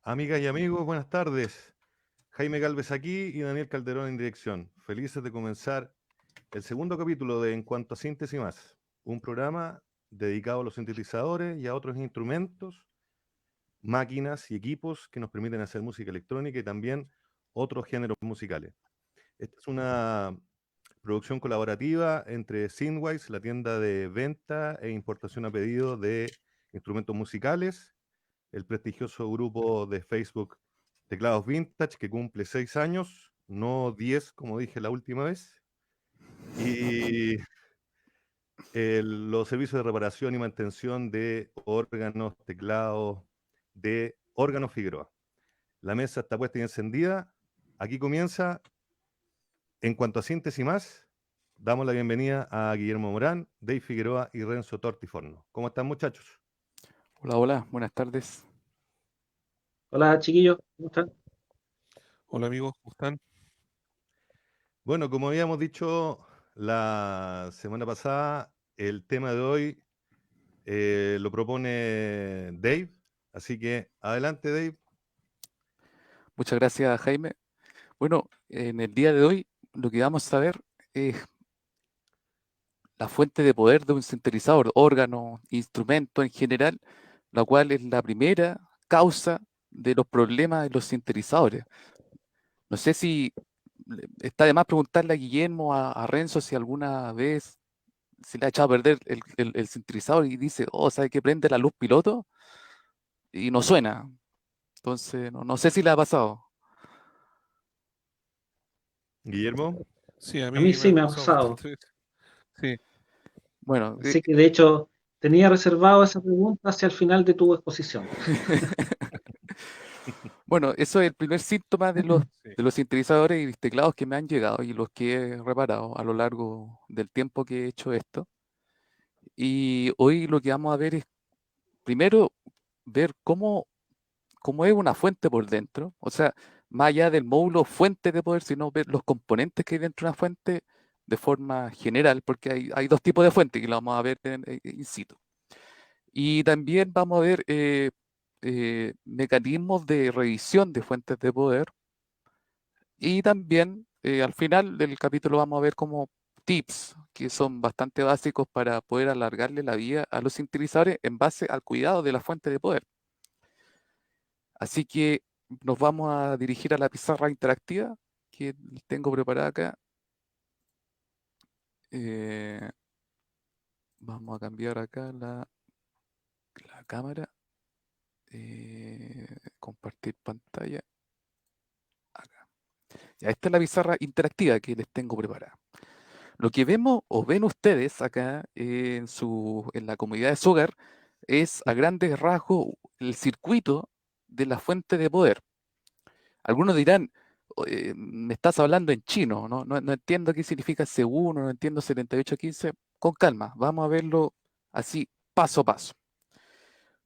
Amigas y amigos, buenas tardes. Jaime Galvez aquí y Daniel Calderón en dirección. Felices de comenzar el segundo capítulo de En cuanto a síntesis más, un programa dedicado a los sintetizadores y a otros instrumentos, máquinas y equipos que nos permiten hacer música electrónica y también otros géneros musicales. Esta es una producción colaborativa entre Synthwise, la tienda de venta e importación a pedido de instrumentos musicales, el prestigioso grupo de Facebook Teclados Vintage, que cumple 6 años, no 10, como dije la última vez, y los servicios de reparación y mantención de órganos, teclados, de órganos Figueroa. La mesa está puesta y encendida. Aquí comienza, en cuanto a síntesis más, damos la bienvenida a Guillermo Morán, Dave Figueroa y Renzo Tortiforno. ¿Cómo están, muchachos? Hola, hola, buenas tardes. Hola chiquillos, ¿cómo están? Hola amigos, ¿cómo están? Bueno, como habíamos dicho la semana pasada, el tema de hoy lo propone Dave, así que adelante Dave. Muchas gracias, Jaime. Bueno, en el día de hoy lo que vamos a ver es la fuente de poder de un sintetizador, órgano, instrumento en general, la cual es la primera causa de los problemas de los sintetizadores. No sé si está de más preguntarle a Guillermo, a Renzo, si alguna vez se le ha echado a perder el sintetizador y dice, oh, ¿sabe qué? Prende la luz piloto y no suena. Entonces, no sé si le ha pasado. Guillermo. Sí, a A mí mí me sí ha me ha pasado pasado, bastante veces. Sí, Bueno, así que de hecho tenía reservado esa pregunta hacia el final de tu exposición. bueno, eso es el primer síntoma sí. de los sintetizadores y teclados que me han llegado y los que he reparado a lo largo del tiempo que he hecho esto. Y hoy lo que vamos a ver es, primero, ver cómo es una fuente por dentro. O sea, más allá del módulo fuente de poder, sino ver los componentes que hay dentro de una fuente de forma general, porque hay dos tipos de fuentes que lo vamos a ver in situ. Y también vamos a ver mecanismos de revisión de fuentes de poder. Y también al final del capítulo vamos a ver como tips que son bastante básicos para poder alargarle la vida a los sintetizadores en base al cuidado de la fuente de poder. Así que nos vamos a dirigir a la pizarra interactiva que tengo preparada acá. Eh, Vamos a cambiar acá la cámara. Compartir pantalla. Acá. Ya, esta es la pizarra interactiva que les tengo preparada. Lo que vemos o ven ustedes acá en la comodidad de su hogar es a grandes rasgos el circuito de la fuente de poder. Algunos dirán, me estás hablando en chino, no entiendo qué significa C1, no entiendo 7815. Con calma, vamos a verlo así, paso a paso.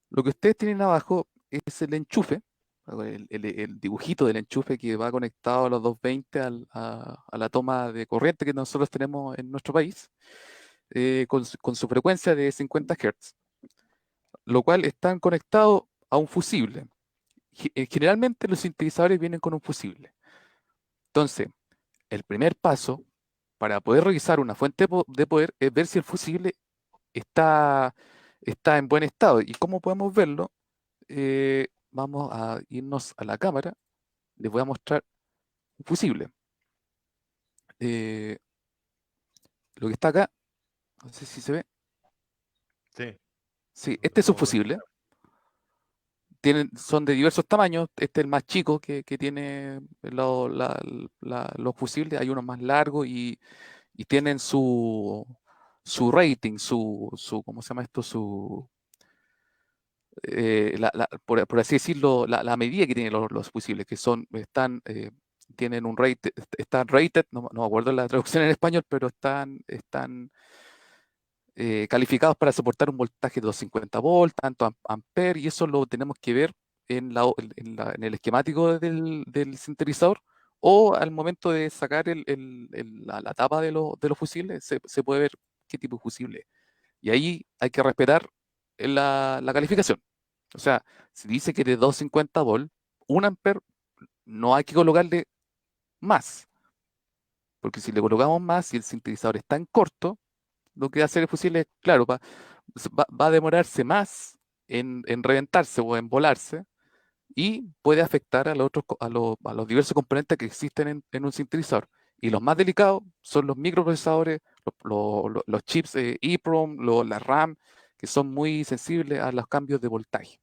Lo que ustedes tienen abajo es el enchufe, el dibujito del enchufe que va conectado a los 220 a la toma de corriente que nosotros tenemos en nuestro país, con su frecuencia de 50 Hz, lo cual están conectados a un fusible. Generalmente los sintetizadores vienen con un fusible. Entonces, el primer paso para poder revisar una fuente de poder es ver si el fusible está, está en buen estado. ¿Y cómo podemos verlo? Vamos a irnos a la cámara. Les voy a mostrar un fusible. Eh, lo que está acá, no sé si se ve. Sí, Sí, lo este es un podemos ver. fusible. Son de diversos tamaños. Este es el más chico que tiene los fusibles. Hay unos más largos y tienen su rating, ¿cómo se llama esto? Por así decirlo, la medida que tienen los fusibles, que tienen un rate, están rated, no me acuerdo la traducción en español, pero están calificados para soportar un voltaje de 250 volts, tanto amperes, y eso lo tenemos que ver en el esquemático del sintetizador, o al momento de sacar la tapa de los fusibles, se puede ver qué tipo de fusible es. Y ahí hay que respetar la calificación. O sea, si dice que es de 250 volts, 1 ampere no hay que colocarle más, porque si le colocamos más y el sintetizador está en corto, lo que va a hacer el fusible es, claro, va a demorarse más en reventarse o en volarse y puede afectar a los otros, a los diversos componentes que existen en un sintetizador. Y los más delicados son los microprocesadores, los chips EEPROM, la RAM, que son muy sensibles a los cambios de voltaje.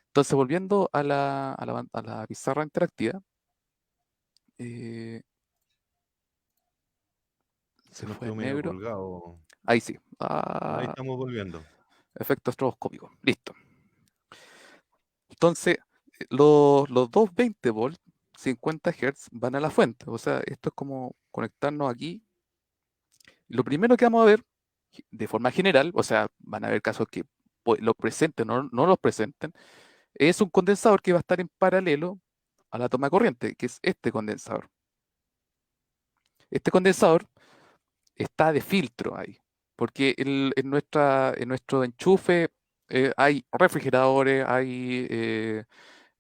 Entonces, volviendo a la pizarra interactiva, se Nos fue quedó en medio negro. colgado. Ahí sí. Ahí estamos volviendo. Efecto estroboscópico. Listo. Entonces, los 220 volts, 50 Hz, van a la fuente. O sea, esto es como conectarnos aquí. Lo primero que vamos a ver, de forma general, o sea, van a haber casos que lo presenten o no los presenten, es un condensador que va a estar en paralelo a la toma de corriente, que es este condensador. Este condensador está de filtro ahí, porque en nuestro enchufe hay refrigeradores, hay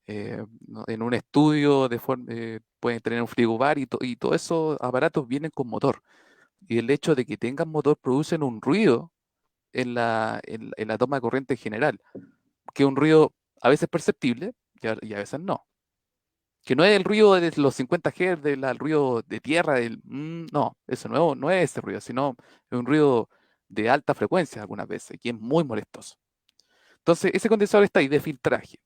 en un estudio pueden tener un frigobar y todos esos aparatos vienen con motor. Y el hecho de que tengan motor producen un ruido en la toma de corriente en general, que es un ruido a veces perceptible y a veces no. Que no es el ruido de los 50 Hz, el ruido de tierra, no, eso no es ese ruido, sino es un ruido de alta frecuencia algunas veces, que es muy molestoso. Entonces, ese condensador está ahí de filtraje.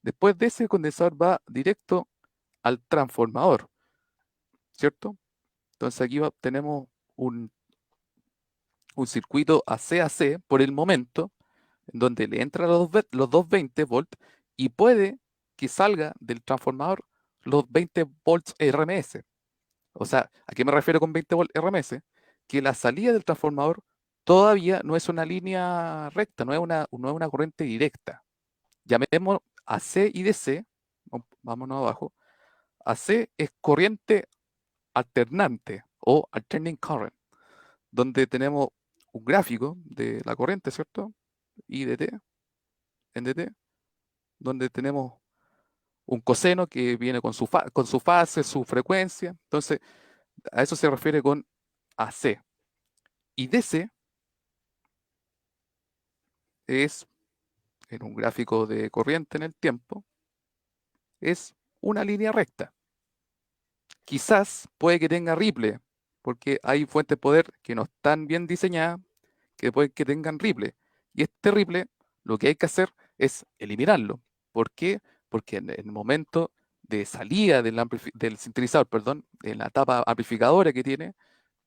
Después de ese condensador va directo al transformador, ¿cierto? Entonces aquí tenemos un circuito AC-AC por el momento, en donde le entran los 220 volts y puede que salga del transformador los 20 volts RMS. O sea, ¿a qué me refiero con 20 volts RMS? Que la salida del transformador todavía no es una línea recta, no es una corriente directa. Llamemos AC y DC, vámonos abajo. AC es corriente alternante o alternating current, donde tenemos un gráfico de la corriente, ¿cierto? I de t, en dt, donde tenemos un coseno que viene con su fase, su frecuencia. Entonces, a eso se refiere con AC. Y DC es, en un gráfico de corriente en el tiempo, es una línea recta. Quizás puede que tenga ripple, porque hay fuentes de poder que no están bien diseñadas, que pueden que tengan ripple. Y este ripple, lo que hay que hacer es eliminarlo. ¿Por qué? Porque en el momento de salida del sintetizador, perdón, en la etapa amplificadora que tiene,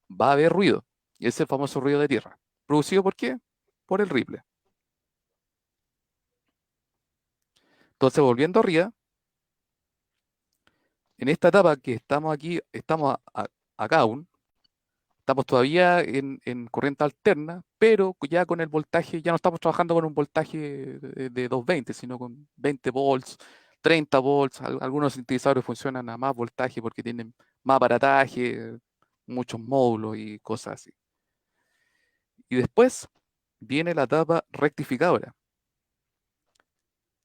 va a haber ruido. Y es el famoso ruido de tierra. ¿Producido por qué? Por el ripple. Entonces, volviendo arriba, en esta etapa que estamos aquí, estamos acá aún, estamos todavía en corriente alterna, pero ya con el voltaje, ya no estamos trabajando con un voltaje de 220, sino con 20 volts, 30 volts. Algunos sintetizadores funcionan a más voltaje porque tienen más aparataje, muchos módulos y cosas así. Y después viene la etapa rectificadora,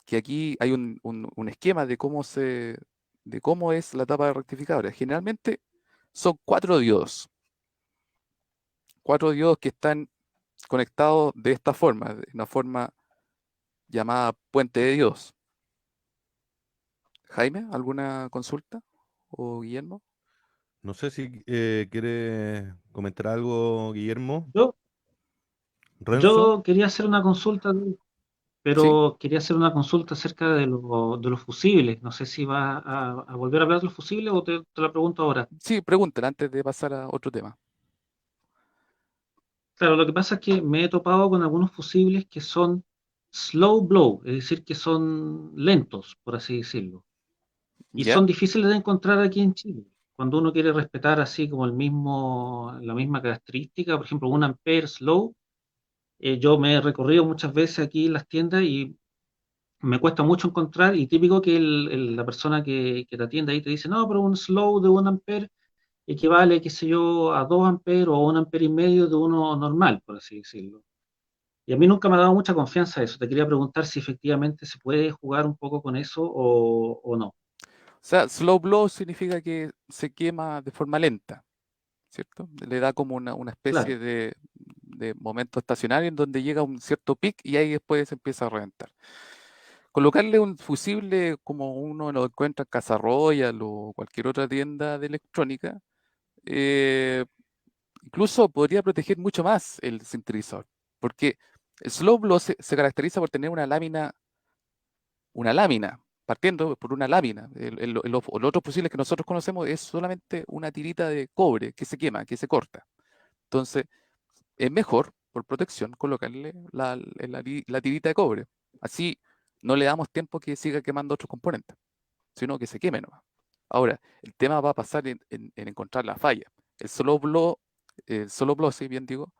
que aquí hay un esquema de cómo es la etapa rectificadora. Generalmente son 4 diodos. 4 diodos que están conectados de esta forma, de una forma llamada puente de diodos. Jaime, ¿alguna consulta? ¿O Guillermo? No sé si quiere comentar algo, Guillermo. Yo, Renzo. yo quería hacer una consulta, Sí, pero quería hacer una consulta acerca de los fusibles. No sé si va a volver a hablar de los fusibles o te la pregunto ahora. sí, pregúntale antes de pasar a otro tema. Claro, lo que pasa es que me he topado con algunos fusibles que son slow blow, es decir, que son lentos, por así decirlo. Y ¿Ya? son difíciles de encontrar aquí en Chile. Cuando uno quiere respetar así como la misma característica, por ejemplo, un ampere slow, yo me he recorrido muchas veces aquí en las tiendas y me cuesta mucho encontrar, y típico que la persona que te atiende ahí te dice, no, pero un slow de 1 ampere equivale, qué sé yo, a 2 amperes o a 1 ampere y medio de uno normal, por así decirlo. Y a mí nunca me ha dado mucha confianza eso. Te quería preguntar si efectivamente se puede jugar un poco con eso o no. O sea, slow blow significa que se quema de forma lenta, ¿cierto? Le da como una Claro. especie de momento estacionario en donde llega a un cierto pic y ahí después se empieza a reventar. Colocarle un fusible como uno lo encuentra en Casa Royal o cualquier otra tienda de electrónica, eh, incluso podría proteger mucho más el sintetizador, porque el slow blow se caracteriza por tener una lámina, partiendo por una lámina. Los otros fusibles que nosotros conocemos es solamente una tirita de cobre que se quema, que se corta. Entonces, es mejor, por protección, colocarle la tirita de cobre. Así no le damos tiempo que siga quemando otros componentes, sino que se queme nomás. Ahora, el tema va a pasar en encontrar la falla. El solo blow, sí, bien digo,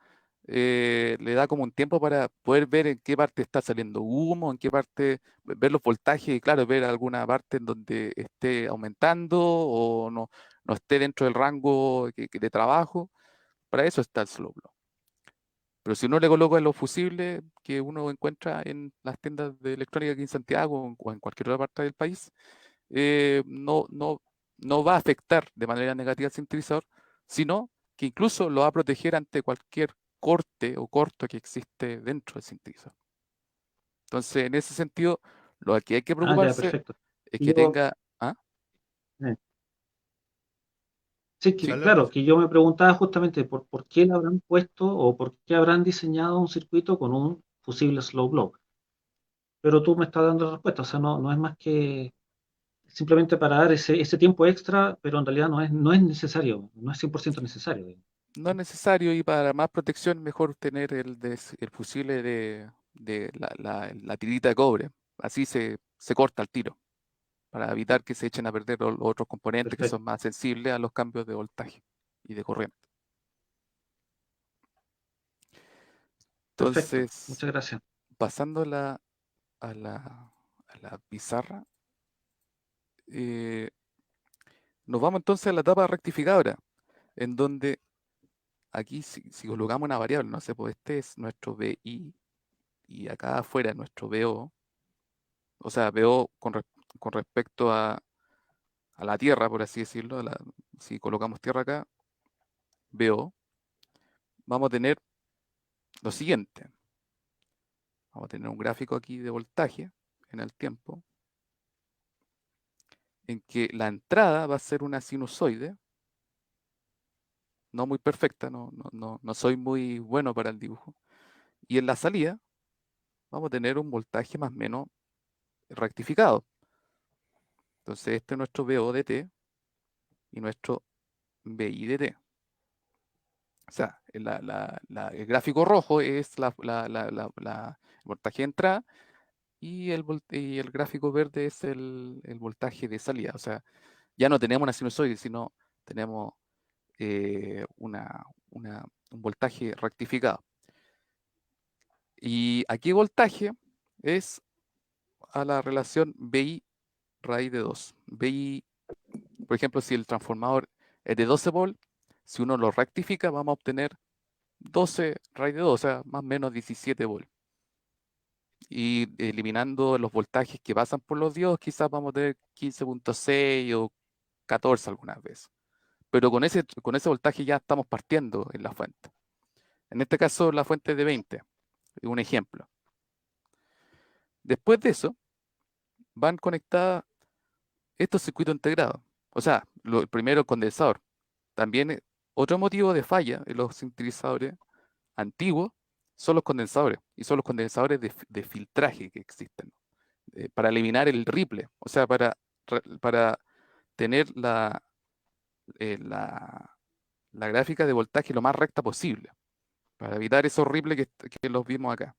le da como un tiempo para poder ver en qué parte está saliendo humo, en qué parte, ver los voltajes y claro, ver alguna parte en donde esté aumentando o no esté dentro del rango de trabajo. Para eso está el slow blow. Pero si uno le coloca los fusibles que uno encuentra en las tiendas de electrónica aquí en Santiago o en cualquier otra parte del país, no va a afectar de manera negativa al sintetizador, sino que incluso lo va a proteger ante cualquier corte o corto que existe dentro del sintetizador. Entonces, en ese sentido, lo que hay que Ah, ya, preocuparse perfecto. es Y que yo, tenga... ¿Ah? eh, sí, Sí. Dale, claro, Alonso. que yo me preguntaba justamente por qué le habrán puesto o por qué habrán diseñado un circuito con un fusible slow blow. Pero tú me estás dando la respuesta, o sea, no es más que simplemente para dar ese tiempo extra, pero en realidad no es necesario, no es 100% necesario, digamos. No es necesario y para más protección mejor tener el fusible de la tirita de cobre. Así se corta el tiro, para evitar que se echen a perder los otros componentes que Perfecto, son más sensibles a los cambios de voltaje y de corriente. perfecto. Entonces, Muchas gracias. pasando a la pizarra, eh, nos vamos entonces a la etapa rectificadora, en donde aquí si colocamos una variable, no sé, pues este es nuestro BI y acá afuera nuestro BO, o sea, BO con respecto a la Tierra, por así decirlo, si colocamos Tierra acá, BO, vamos a tener lo siguiente. Vamos a tener un gráfico aquí de voltaje en el tiempo, en que la entrada va a ser una sinusoide, no muy perfecta, no soy muy bueno para el dibujo, y en la salida vamos a tener un voltaje más o menos rectificado. Entonces este es nuestro BO de T y nuestro BI de T. O sea, el gráfico rojo es el voltaje de entrada y el gráfico verde es el voltaje de salida. O sea, ya no tenemos una sinusoide, sino tenemos un voltaje rectificado. Y aquí voltaje es a la relación BI raíz de 2. BI, por ejemplo, si el transformador es de 12 volts, si uno lo rectifica, vamos a obtener 12 raíz de 2, o sea, más o menos 17 volts. Y eliminando los voltajes que pasan por los diodos, quizás vamos a tener 15.6 o 14 algunas veces. Pero con ese voltaje ya estamos partiendo en la fuente. En este caso, la fuente es de 20, un ejemplo. Después de eso, van conectadas estos circuitos integrados. O sea, el primero, el condensador. También otro motivo de falla en los sintetizadores antiguos son los condensadores. Y son los condensadores de filtraje que existen. Para eliminar el ripple. O sea, para tener la gráfica de voltaje lo más recta posible. Para evitar esos ripples que los vimos acá.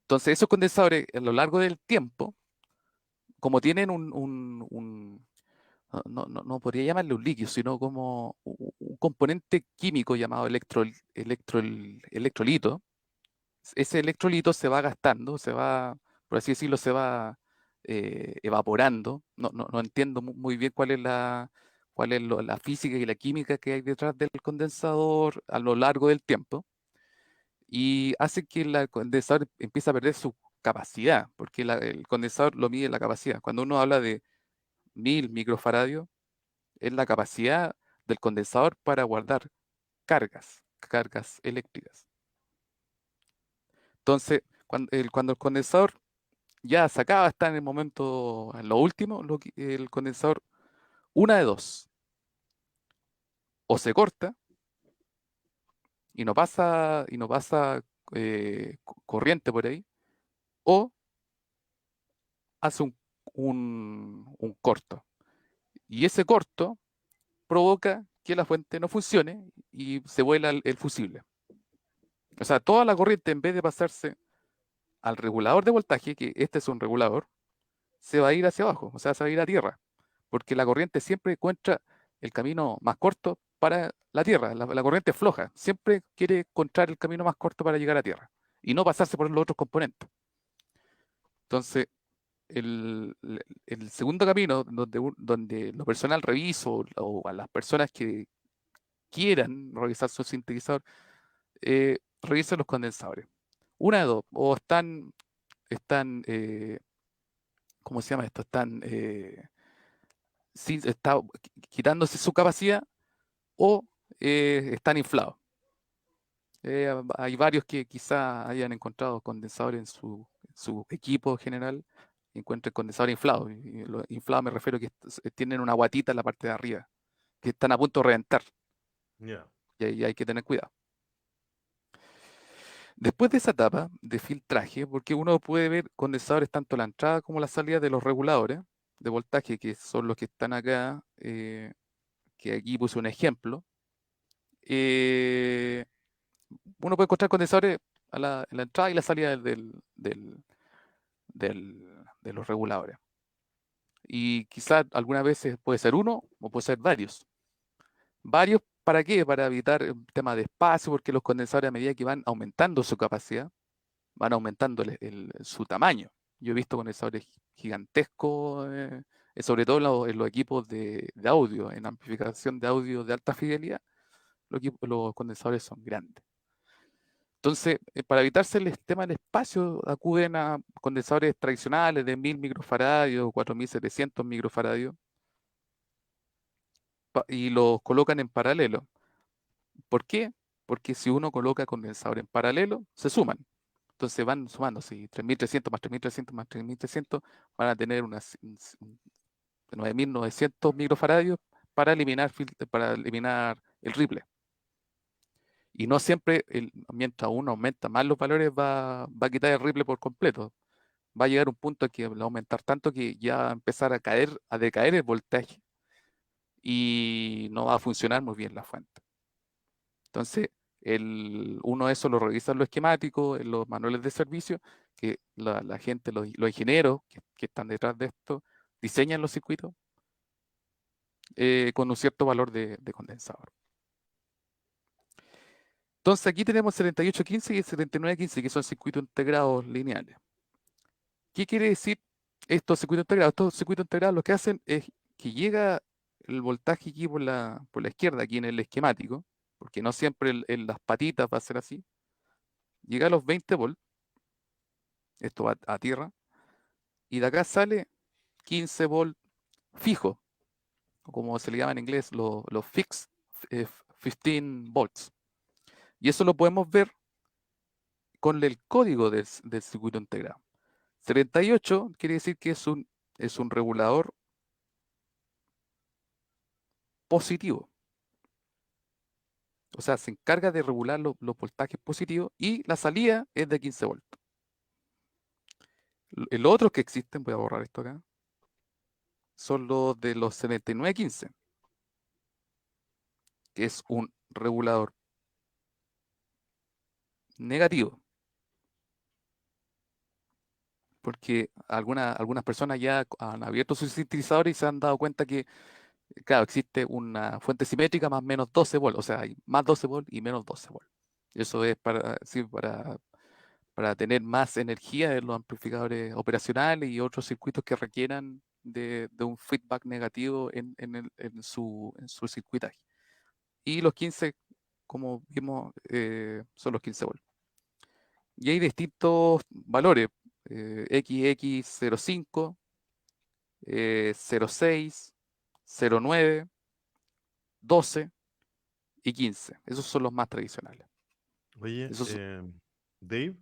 Entonces, esos condensadores a lo largo del tiempo, como tienen no podría llamarle un líquido, sino como un componente químico llamado electrolito. Ese electrolito se va gastando, por así decirlo, se va evaporando. No entiendo muy bien cuál es la física y la química que hay detrás del condensador a lo largo del tiempo, y hace que el condensador empiece a perder su capacidad, porque el condensador lo mide la capacidad. Cuando uno habla de 1000 microfaradios, es la capacidad del condensador para guardar cargas eléctricas. Entonces, cuando el condensador ya se acaba, está en el momento, en lo último, el condensador, una de dos, o se corta y no pasa corriente por ahí, o hace un corto. Y ese corto provoca que la fuente no funcione y se vuela el fusible. O sea, toda la corriente, en vez de pasarse al regulador de voltaje, que este es un regulador, se va a ir hacia abajo, o sea, se va a ir a tierra, porque la corriente siempre encuentra el camino más corto para la tierra. La corriente es floja, siempre quiere encontrar el camino más corto para llegar a tierra y no pasarse por los otros componentes. Entonces, el segundo camino donde lo personal reviso o a las personas que quieran revisar su sintetizador, revisen los condensadores. Una de dos, o están, ¿cómo se llama esto? Está quitándose su capacidad o están inflados. Hay varios que quizá hayan encontrado condensadores en su equipo general y encuentren condensador inflado. Y lo inflado me refiero a que tienen una guatita en la parte de arriba, que están a punto de reventar. Ya. Y ahí hay que tener cuidado. Después de esa etapa de filtraje, porque uno puede ver condensadores tanto la entrada como la salida de los reguladores de voltaje, que son los que están acá, que aquí puse un ejemplo. Uno puede encontrar condensadores en la entrada y la salida de los reguladores. Y quizás algunas veces puede ser uno o puede ser varios. ¿Varios para qué? Para evitar el tema de espacio, porque los condensadores a medida que van aumentando su capacidad, van aumentando su tamaño. Yo he visto condensadores gigantescos, sobre todo en los equipos de audio, en amplificación de audio de alta fidelidad, los condensadores son grandes. Entonces, para evitarse el tema del espacio, acuden a condensadores tradicionales de 1000 microfaradios o 4700 microfaradios y los colocan en paralelo. ¿Por qué? Porque si uno coloca condensador en paralelo, se suman. Entonces van sumando, si 3300 más 3300 más 3300, van a tener unas 9900 microfaradios para eliminar el ripple. Y no siempre, mientras uno aumenta más los valores, va a quitar el ripple por completo. Va a llegar un punto que va a aumentar tanto que ya va a empezar a decaer el voltaje y no va a funcionar muy bien la fuente. Entonces, uno de eso lo revisa en los esquemáticos, en los manuales de servicio, que la gente, los ingenieros que están detrás de esto, diseñan los circuitos con un cierto valor de condensador. Entonces, aquí tenemos el 7815 y el 7915, que son circuitos integrados lineales. ¿Qué quiere decir estos circuitos integrados? Estos circuitos integrados lo que hacen es que llega el voltaje aquí por la izquierda, aquí en el esquemático, porque no siempre en las patitas va a ser así, llega a los 20 volts, esto va a tierra, y de acá sale 15 volts fijo, o como se le llama en inglés, los fixed 15 volts. Y eso lo podemos ver con el código del circuito integrado. 78 quiere decir que es un regulador positivo. O sea, se encarga de regular los voltajes positivos y la salida es de 15 volts. El otro que existen, voy a borrar esto acá, son los de los 7915, que es un regulador negativo. Porque algunas personas ya han abierto sus sintetizadores y se han dado cuenta que, claro, existe una fuente simétrica más o menos 12 volts, o sea, hay más 12 volts y menos 12 volts. Eso es para tener más energía en los amplificadores operacionales y otros circuitos que requieran de un feedback negativo en su circuitaje. Y los 15, como vimos, son los 15 volts. Y hay distintos valores, XX05, 06, 09, 12 y 15. Esos son los más tradicionales. Oye, Esos, Dave,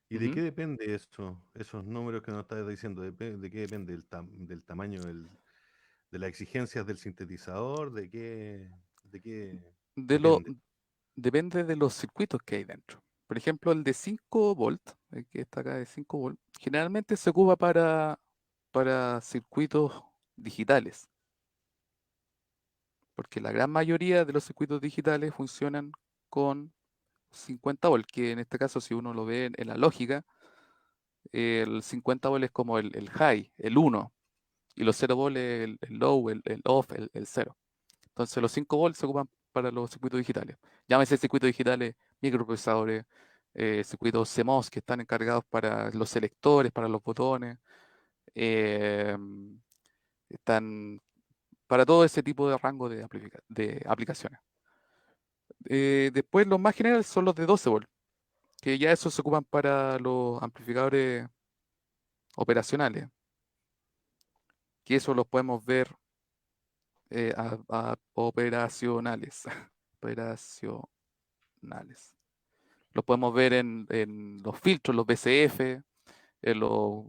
¿y de ujú. qué depende eso, esos números que nos estás diciendo? ¿De qué depende del tamaño de las exigencias del sintetizador? ¿De qué De lo, depende? depende de los circuitos que hay dentro. Por ejemplo, el de 5 volt, el que está acá de 5 volt, generalmente se ocupa para circuitos digitales, porque la gran mayoría de los circuitos digitales funcionan con 50 volt, que en este caso, si uno lo ve en la lógica, el 50 volt es como el high, el 1, y los 0 volt es el low, el off, el 0. Entonces los 5 volts se ocupan para los circuitos digitales. Llámese circuitos digitales, microprocesadores, circuitos CMOS que están encargados para los selectores, para los botones, eh, están para todo ese tipo de rango de aplicaciones. Después los más generales son los de 12 volts, que ya esos se ocupan para los amplificadores operacionales, que eso los podemos ver operacionales. Operacionales. Lo podemos ver en los filtros, los VCF, en los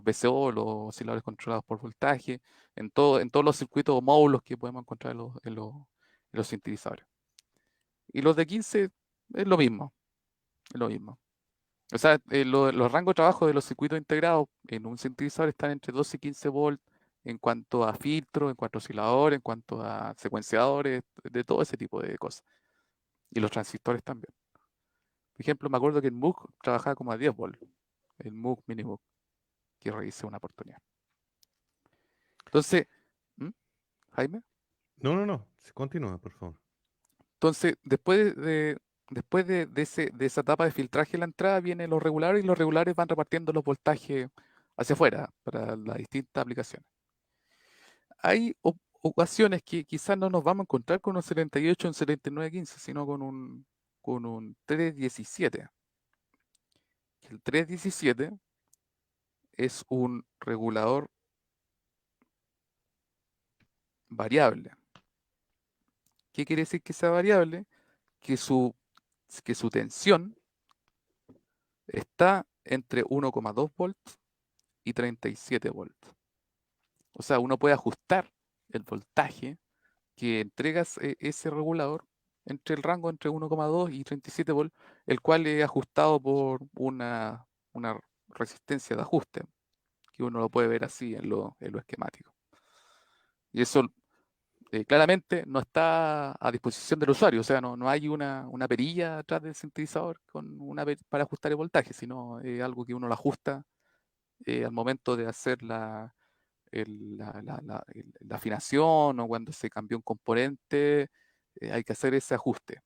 VCO, los osciladores controlados por voltaje, en todos los circuitos o módulos que podemos encontrar en los sintetizadores. Y los de 15 es lo mismo, es lo mismo. O sea, los rangos de trabajo de los circuitos integrados en un sintetizador están entre 12 y 15 volts en cuanto a filtros, en cuanto a osciladores, en cuanto a secuenciadores, de todo ese tipo de cosas. Y los transistores también. Por ejemplo, me acuerdo que el Moog trabajaba como a 10 volts, el Moog Minimoog, que revisé una oportunidad. Entonces, ¿mm? Jaime, No. Continúa, por favor. entonces después de esa etapa de filtraje en la entrada vienen los regulares y los regulares van repartiendo los voltajes hacia afuera para las distintas aplicaciones. Hay ocasiones que quizás no nos vamos a encontrar con un 78 o un 7915, sino con un 317. El 317 es un regulador variable. ¿Qué quiere decir que sea variable? Que su tensión está entre 1,2 volts y 37 volts. O sea, uno puede ajustar el voltaje que entrega ese regulador entre el rango entre 1,2 y 37 volts, el cual es ajustado por una resistencia de ajuste, que uno lo puede ver así en lo esquemático. Y eso claramente no está a disposición del usuario, o sea, no hay una perilla atrás del sintetizador para ajustar el voltaje, sino algo que uno lo ajusta al momento de hacer la afinación o cuando se cambió un componente, hay que hacer ese ajuste.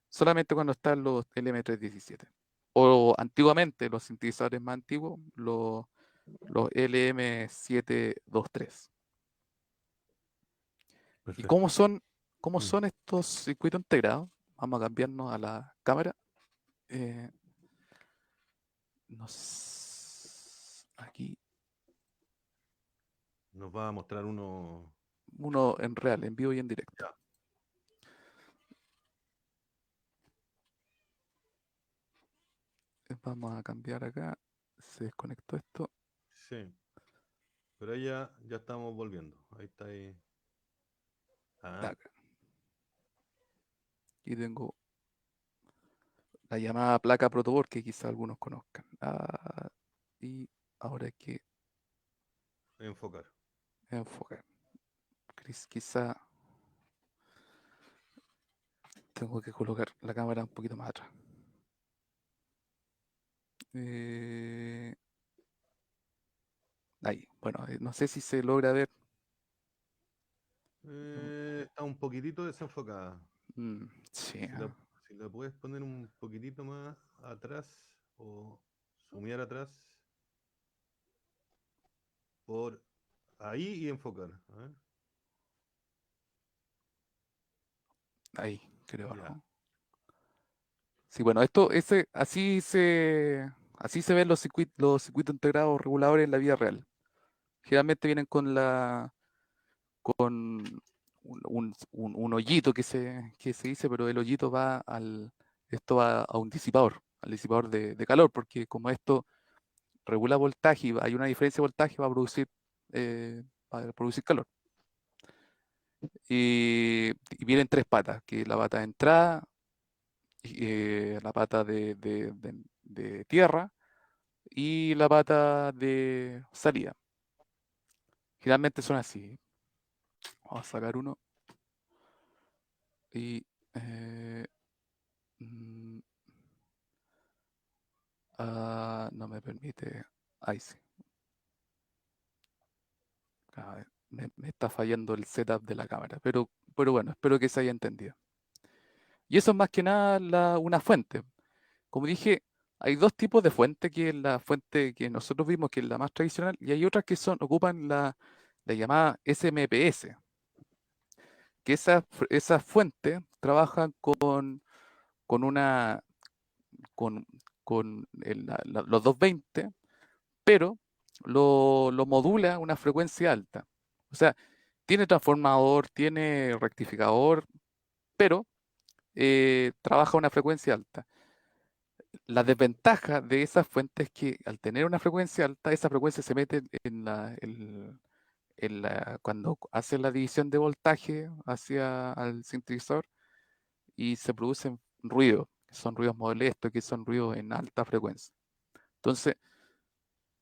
Solamente cuando están los LM317. O antiguamente, los sintetizadores más antiguos, los LM723. ¿Y Perfecto. cómo son estos circuitos integrados? Vamos a cambiarnos a la cámara. Eh, aquí, Nos va a mostrar uno. uno en real, en vivo y en directo. Ya. Vamos a cambiar acá. Se desconectó esto. Sí, pero ahí ya estamos volviendo. Ahí está ahí. Ah, Acá. Y tengo la llamada placa protoboard que quizá algunos conozcan. Y ahora hay que enfocar. enfocar. Quizá tengo que colocar la cámara un poquito más atrás. Ahí, bueno, no sé si se logra ver. Está un poquitito desenfocada. Sí, Si la, si la puedes poner un poquitito más atrás o sumear atrás. por ahí y enfocar. A ver. Ahí, creo, Ya. ¿no? Sí, bueno, así se ven los circuitos integrados reguladores en la vida real. Generalmente vienen con un hoyito que se dice, pero el hoyito esto va a un disipador, al disipador de calor, porque como esto regula voltaje, hay una diferencia de voltaje, va a producir calor. Y vienen tres patas, que es la pata de entrada, la pata de tierra y la pata de salida. Generalmente son así. Vamos a sacar uno. Y mm, no me permite. Ahí sí. A ver, me está fallando el setup de la cámara. Pero bueno, espero que se haya entendido. Y eso es más que nada una fuente. Como dije, hay dos tipos de fuente, que es la fuente que nosotros vimos, que es la más tradicional, y hay otras que ocupan la llamada SMPS, que esas fuentes trabajan con una los 220, pero lo modula a una frecuencia alta. O sea, tiene transformador, tiene rectificador, pero trabaja a una frecuencia alta. La desventaja de esas fuentes es que al tener una frecuencia alta, esa frecuencia se mete cuando hace la división de voltaje hacia al sintetizador y se producen ruidos, que son ruidos molestos, que son ruidos en alta frecuencia. Entonces,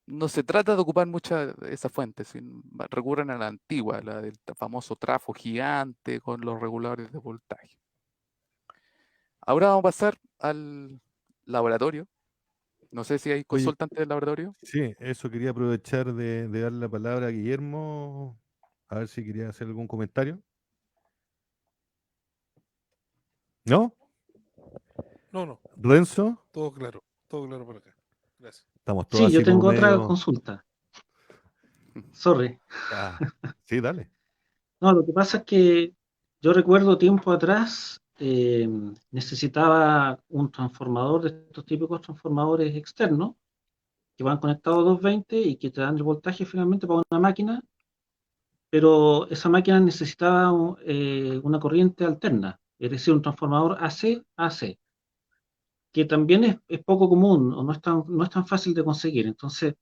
no se trata de ocupar muchas de esas fuentes, recurren a la antigua, la del famoso trafo gigante con los reguladores de voltaje. Ahora vamos a pasar al laboratorio. No sé si hay Oye, consultantes del laboratorio. sí, eso quería aprovechar de darle la palabra a Guillermo, a ver si quería hacer algún comentario. ¿No? No, ¿Renzo? todo claro por acá. Gracias. Estamos todos Sí, yo así como tengo otra medio... consulta. Sorry. Ah, sí, dale. No, lo que pasa es que yo recuerdo tiempo atrás necesitaba un transformador de estos típicos transformadores externos que van conectados a 220 y que te dan el voltaje finalmente para una máquina, pero esa máquina necesitaba una corriente alterna, es decir, un transformador AC-AC, que también es poco común o no es tan fácil de conseguir. Entonces,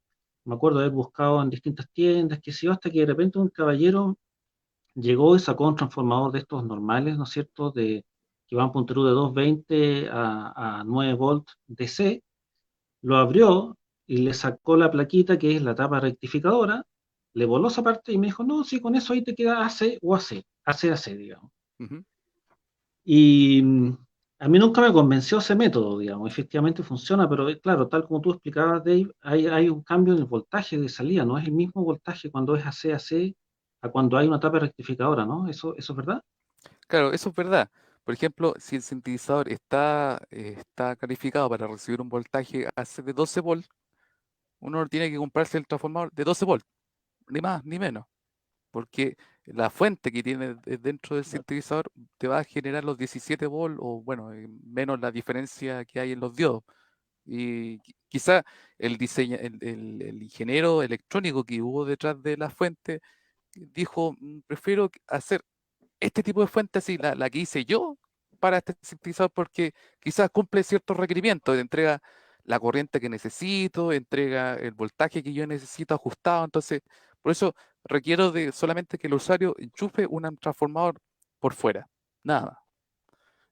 me acuerdo de haber buscado en distintas tiendas, que sé yo, hasta que de repente un caballero llegó y sacó un transformador de estos normales, ¿no es cierto?, que van punterú de 220 a 9 volts DC, lo abrió y le sacó la plaquita que es la tapa rectificadora, le voló esa parte y me dijo, no, sí, con eso ahí te queda AC o AC, digamos. Ujú. Y a mí nunca me convenció ese método, digamos, efectivamente funciona, pero claro, tal como tú explicabas, Dave, hay un cambio en el voltaje de salida, no es el mismo voltaje cuando es AC a cuando hay una tapa rectificadora, ¿no? ¿Eso es verdad? Claro, eso es verdad. Por ejemplo, si el sintetizador está calificado para recibir un voltaje AC de 12 volts, uno tiene que comprarse el transformador de 12 volts, ni más ni menos, porque la fuente que tiene dentro del sintetizador te va a generar los 17 volts o, bueno, menos la diferencia que hay en los diodos. Y quizá el ingeniero electrónico que hubo detrás de la fuente dijo, prefiero hacer este tipo de fuente así, la que hice yo para este sintetizador, porque quizás cumple ciertos requerimientos, entrega la corriente que necesito, entrega el voltaje que yo necesito ajustado, entonces por eso requiero de solamente que el usuario enchufe un transformador por fuera, nada más.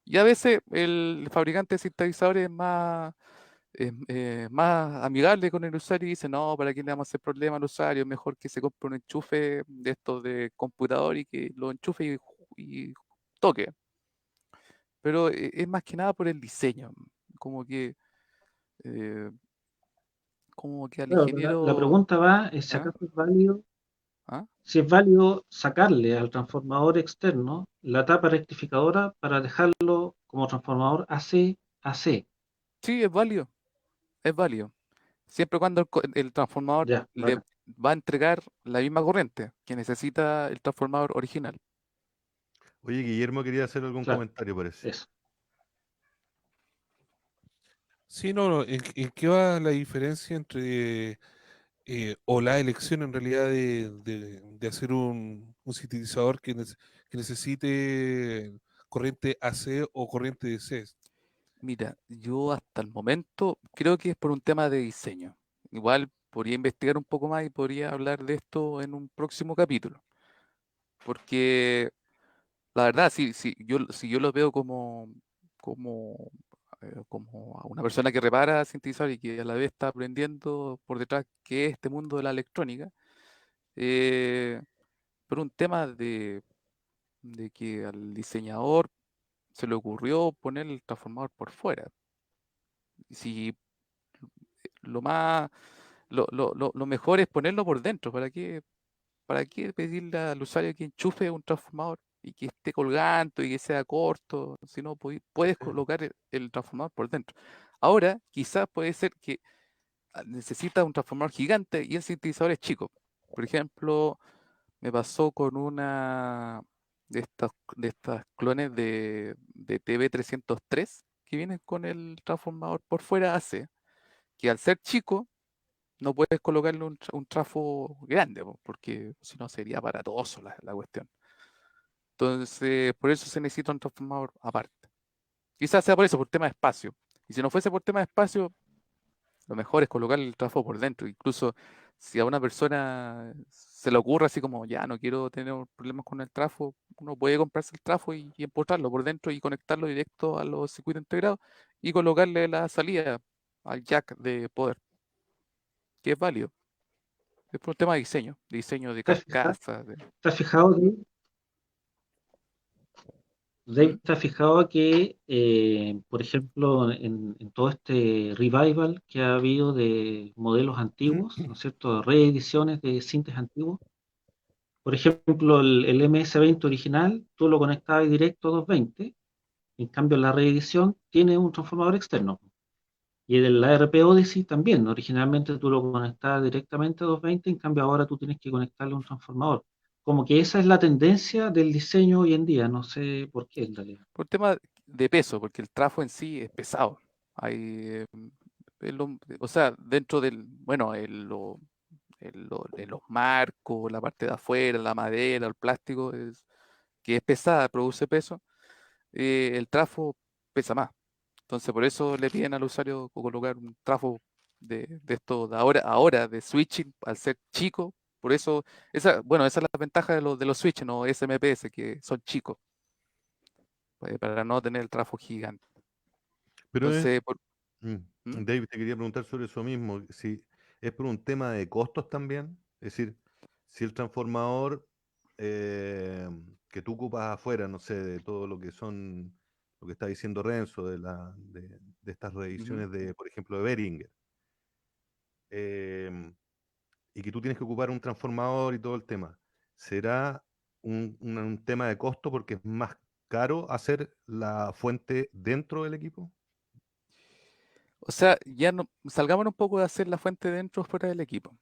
Y a veces el fabricante de sintetizadores es más amigable con el usuario y dice, no, ¿para qué le vamos a hacer problema al usuario? Es mejor que se compre un enchufe de estos de computador y que lo enchufe y toque. Pero es más que nada por el diseño, como que, eh, como que al Claro, pero la ingeniero... pregunta va, es si ¿Ah? acaso es válido, ¿Ah? si es válido sacarle al transformador externo la tapa rectificadora para dejarlo como transformador AC. Sí, es válido, es válido. Siempre y cuando el transformador Ya, bacán. va a entregar la misma corriente que necesita el transformador original. Oye, Guillermo quería hacer algún Claro, comentario, parece. eso. Sí, no, ¿en qué va la diferencia entre, o la elección en realidad de hacer un sintetizador que necesite corriente AC o corriente DC? Mira, yo hasta el momento creo que es por un tema de diseño. Igual podría investigar un poco más y podría hablar de esto en un próximo capítulo. Porque la verdad, si yo lo veo como, como a una persona que repara sintetizador y que a la vez está aprendiendo por detrás qué es este mundo de la electrónica, eh, por un tema de que al diseñador se le ocurrió poner el transformador por fuera. Si lo más, lo mejor es ponerlo por dentro, para qué pedirle al usuario que enchufe un transformador y que esté colgando y que sea corto? Si no, puedes Sí. colocar el transformador por dentro. Ahora, quizás puede ser que necesita un transformador gigante y el sintetizador es chico. Por ejemplo, me pasó con una de estas clones de TB303 que vienen con el transformador por fuera AC, que al ser chico no puedes colocarle un trafo grande, po, porque si no sería aparatoso la cuestión. Entonces, por eso se necesita un transformador aparte. Quizás sea por eso, por tema de espacio. Y si no fuese por tema de espacio, lo mejor es colocarle el trafo por dentro. Incluso si a una persona se le ocurre así como, ya no quiero tener problemas con el trafo, uno puede comprarse el trafo y empotrarlo por dentro y conectarlo directo a los circuitos integrados y colocarle la salida al jack de poder, que es válido. Es por un tema de diseño de ¿Te has fijado, carcasa. te has fijado, Dave, ¿Mm? te has fijado que, por ejemplo, en todo este revival que ha habido de modelos antiguos, ¿no es cierto? Reediciones de sintes antiguos. Por ejemplo, el MS-20 original, tú lo conectabas directo a 220, en cambio la reedición tiene un transformador externo. Y el ARP Odyssey también, originalmente tú lo conectabas directamente a 220, en cambio ahora tú tienes que conectarle un transformador. Como que esa es la tendencia del diseño hoy en día, no sé por qué en realidad. Por tema de peso, porque el trafo en sí es pesado. Hay, o sea, dentro del, bueno, en los marcos, la parte de afuera, la madera, el plástico, que es pesada, produce peso, el trafo pesa más. Entonces, por eso le piden al usuario colocar un trafo de esto de ahora de switching, al ser chico. Por eso, bueno, esa es la ventaja de los switches, no SMPS, que son chicos, para no tener el trafo gigante. Pero Entonces, mm, ¿Mm? David, te quería preguntar sobre eso mismo, si es por un tema de costos también, es decir, si el transformador eh, que tú ocupas afuera, no sé, de todo lo que son, lo que está diciendo Renzo, de estas Ujú. revisiones de, por ejemplo, de Behringer, em, y que tú tienes que ocupar un transformador y todo el tema, ¿será un tema de costo porque es más caro hacer la fuente dentro del equipo? O sea, ya no, salgámonos un poco de hacer la fuente dentro o fuera del equipo.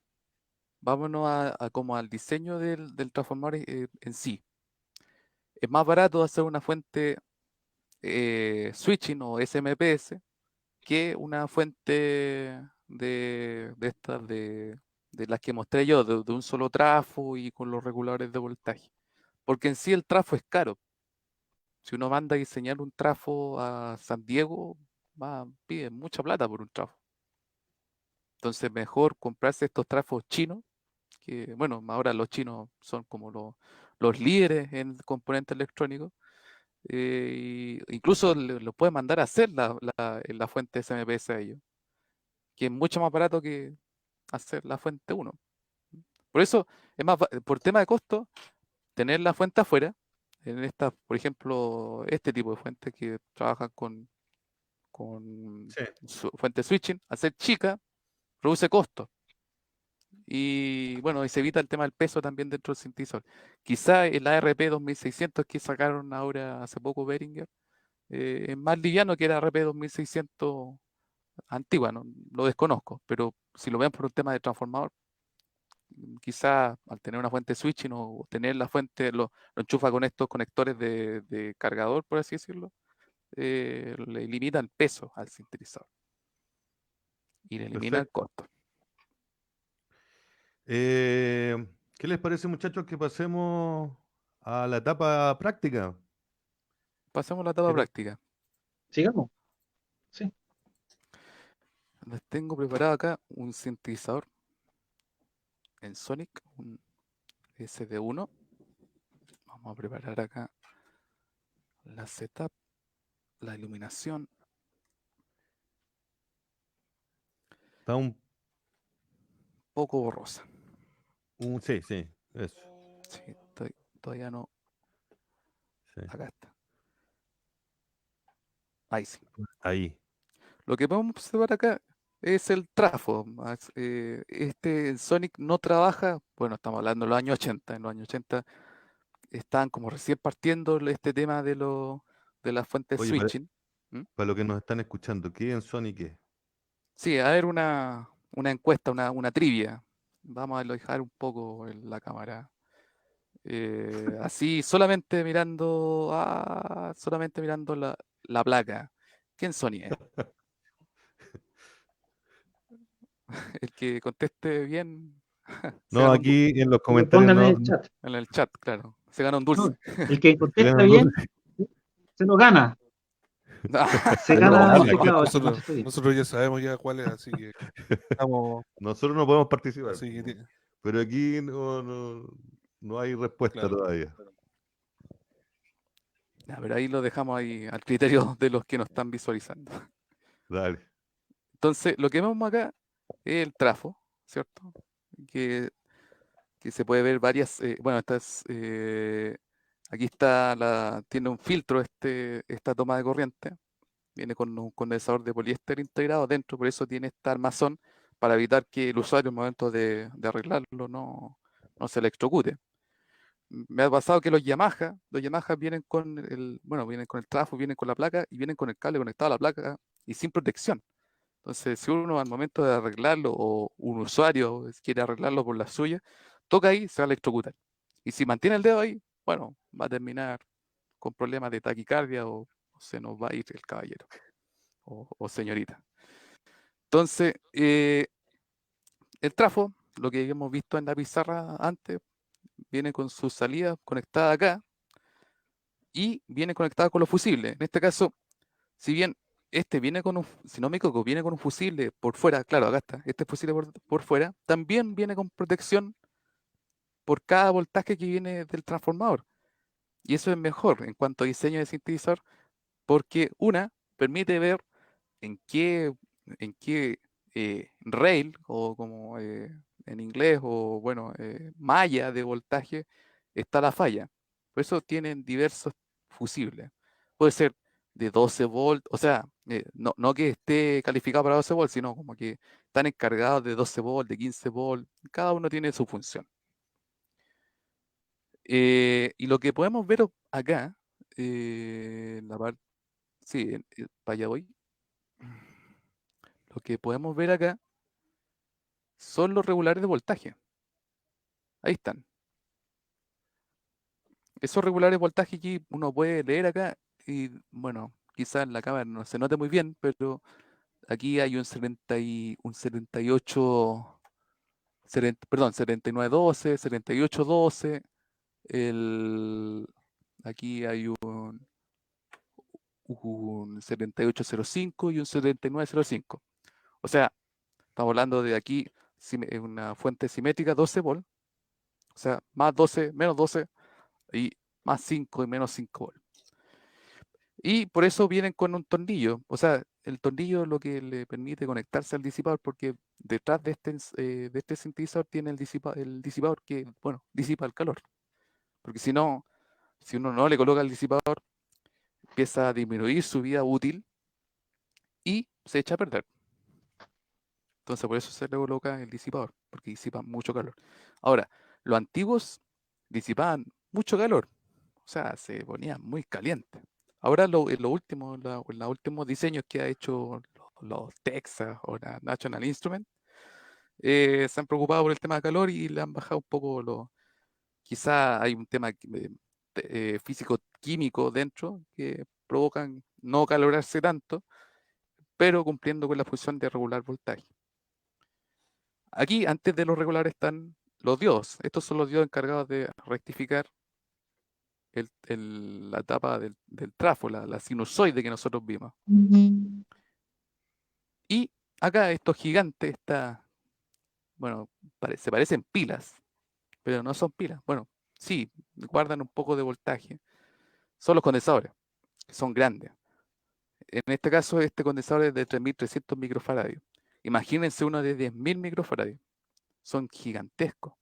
Vámonos como al diseño del transformador en sí. Es más barato hacer una fuente switching o SMPS que una fuente de estas de las que mostré yo, de un solo trafo y con los reguladores de voltaje. Porque en sí el trafo es caro. Si uno manda a diseñar un trafo a San Diego, pide mucha plata por un trafo. Entonces, mejor comprarse estos trafos chinos, que bueno, ahora los chinos son como los líderes en componentes electrónicos. Incluso lo puede mandar a hacer en la fuente SMPS a ellos, que es mucho más barato que hacer la fuente uno. Por eso, por tema de costo, tener la fuente afuera, en esta, por ejemplo, este tipo de fuentes que trabajan con Sí. fuente switching, hacer chica, reduce costos. Y bueno, y se evita el tema del peso también dentro del sintetizador. Quizá el ARP 2600 que sacaron ahora hace poco Behringer es más liviano que el ARP 2600 antigua, no lo desconozco, pero si lo ven por un tema de transformador, quizá al tener una fuente switching o tener la fuente, lo enchufa con estos conectores de cargador, por así decirlo, le limita el peso al sintetizador y le elimina el Perfecto. costo. ¿Qué les parece, muchachos, que pasemos a la etapa práctica? Pasemos a la etapa ¿Quieren? práctica. Sigamos. Sí. Les tengo preparado acá un sintetizador en Sonic, un SD1. Vamos a preparar acá la setup, la iluminación. Está Poco borrosa. sí, sí, eso. Sí, todavía no. Sí. Acá está. Ahí sí. Ahí. Lo que podemos observar acá es el trafo. Este Sonic no trabaja, bueno, estamos hablando de los años 80. En los años 80 estaban como recién partiendo este tema de las fuentes Oye, switching. ¿Mm? para los que nos están escuchando, ¿qué en Sonic es? Sí, a ver una encuesta, una trivia. Vamos a alojar un poco en la cámara. Así, solamente mirando la placa. ¿Quién Sony es? El que conteste bien se No, gana un dulce. aquí en los Que lo comentarios pongan en no, el chat. En el chat, claro. Se gana un dulce. No, el que se contesta ganan dulces. bien se lo gana. Se Pero gana vale, el teclado. El que Nosotros, conteste bien. nosotros ya sabemos ya cuál es, así que estamos, nosotros no podemos participar, así que pero aquí no hay respuesta claro. todavía. Ya, pero ahí lo dejamos ahí al criterio de los que nos están visualizando. Dale. Entonces, lo que vemos acá es el trafo, ¿cierto? Que, que se puede ver varias, bueno, aquí tiene un filtro esta toma de corriente, viene con un condensador de poliéster integrado dentro, por eso tiene este armazón para evitar que el usuario al momento de arreglarlo no se electrocute. Me ha pasado que los Yamaha vienen vienen con el trafo, vienen con la placa y vienen con el cable conectado a la placa y sin protección. Entonces, si uno al momento de arreglarlo o un usuario quiere arreglarlo por la suya, toca ahí, se va a electrocutar. Y si mantiene el dedo ahí, bueno, va a terminar con problemas de taquicardia o se nos va a ir el caballero o señorita. Entonces, el trafo, lo que hemos visto en la pizarra antes, viene con su salida conectada acá y viene conectada con los fusibles. En este caso, si bien este viene con si no me equivoco, viene con un fusible por fuera, claro, acá está, este fusible por fuera, también viene con protección por cada voltaje que viene del transformador. Y eso es mejor en cuanto a diseño de sintetizador, porque permite ver en qué rail, o como en inglés, o bueno, malla de voltaje está la falla. Por eso tienen diversos fusibles. Puede ser de 12 volts, o sea, no que esté calificado para 12 volts, sino como que están encargados de 12 volts, de 15 volts, cada uno tiene su función. Y lo que podemos ver acá, en la parte, sí, para allá voy. Lo que podemos ver acá son los regulares de voltaje. Ahí están. Esos regulares de voltaje que uno puede leer acá y, bueno, quizás en la cámara no se note muy bien, pero aquí hay un 78, perdón, 7912, 7812, aquí hay un 7805 y un 7905. O sea, estamos hablando de aquí una fuente simétrica 12 volts, o sea, más 12, menos 12 y más 5 y menos 5 volts. Y por eso vienen con un tornillo. O sea, el tornillo es lo que le permite conectarse al disipador, porque detrás de este sintetizador tiene el disipador que, bueno, disipa el calor. Porque si no, si uno no le coloca el disipador, empieza a disminuir su vida útil y se echa a perder. Entonces por eso se le coloca el disipador, porque disipa mucho calor. Ahora, los antiguos disipaban mucho calor, o sea, se ponían muy calientes. Ahora en los últimos diseños que ha hecho los Texas o la National Instruments, se han preocupado por el tema de calor y le han bajado un poco los... Quizá hay un tema físico-químico dentro que provocan no calorarse tanto, pero cumpliendo con la función de regular voltaje. Aquí, antes de los regulares, están los diodos. Estos son los diodos encargados de rectificar la etapa del trafo, la sinusoide que nosotros vimos. Y acá estos gigantes, bueno, se parecen pilas, pero no son pilas. Bueno, sí, guardan un poco de voltaje. Son los condensadores, que son grandes. En este caso, este condensador es de 3.300 microfaradios. Imagínense uno de 10.000 microfaradios. Son gigantescos.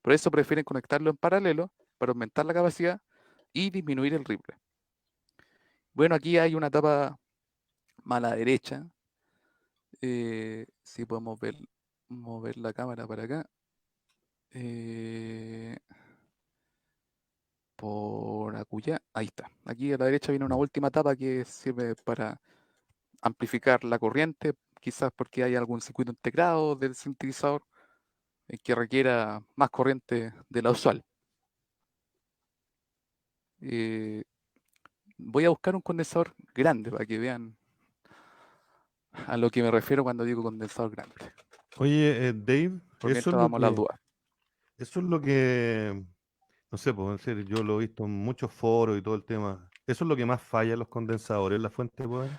Por eso prefieren conectarlo en paralelo para aumentar la capacidad y disminuir el ripple. Bueno, aquí hay una tapa más a la derecha. Si podemos mover la cámara para acá. Por acullá, ahí está. Aquí a la derecha viene una última tapa que sirve para amplificar la corriente, quizás porque hay algún circuito integrado del sintetizador que requiera más corriente de la usual. Voy a buscar un condensador grande para que vean a lo que me refiero cuando digo condensador grande. Oye, Dave, Por eso mientras es lo vamos a las que, dudas. eso es lo que, no sé, pues en serio, yo lo he visto en muchos foros y todo el tema. Eso es lo que más falla en los condensadores, la fuente de poder.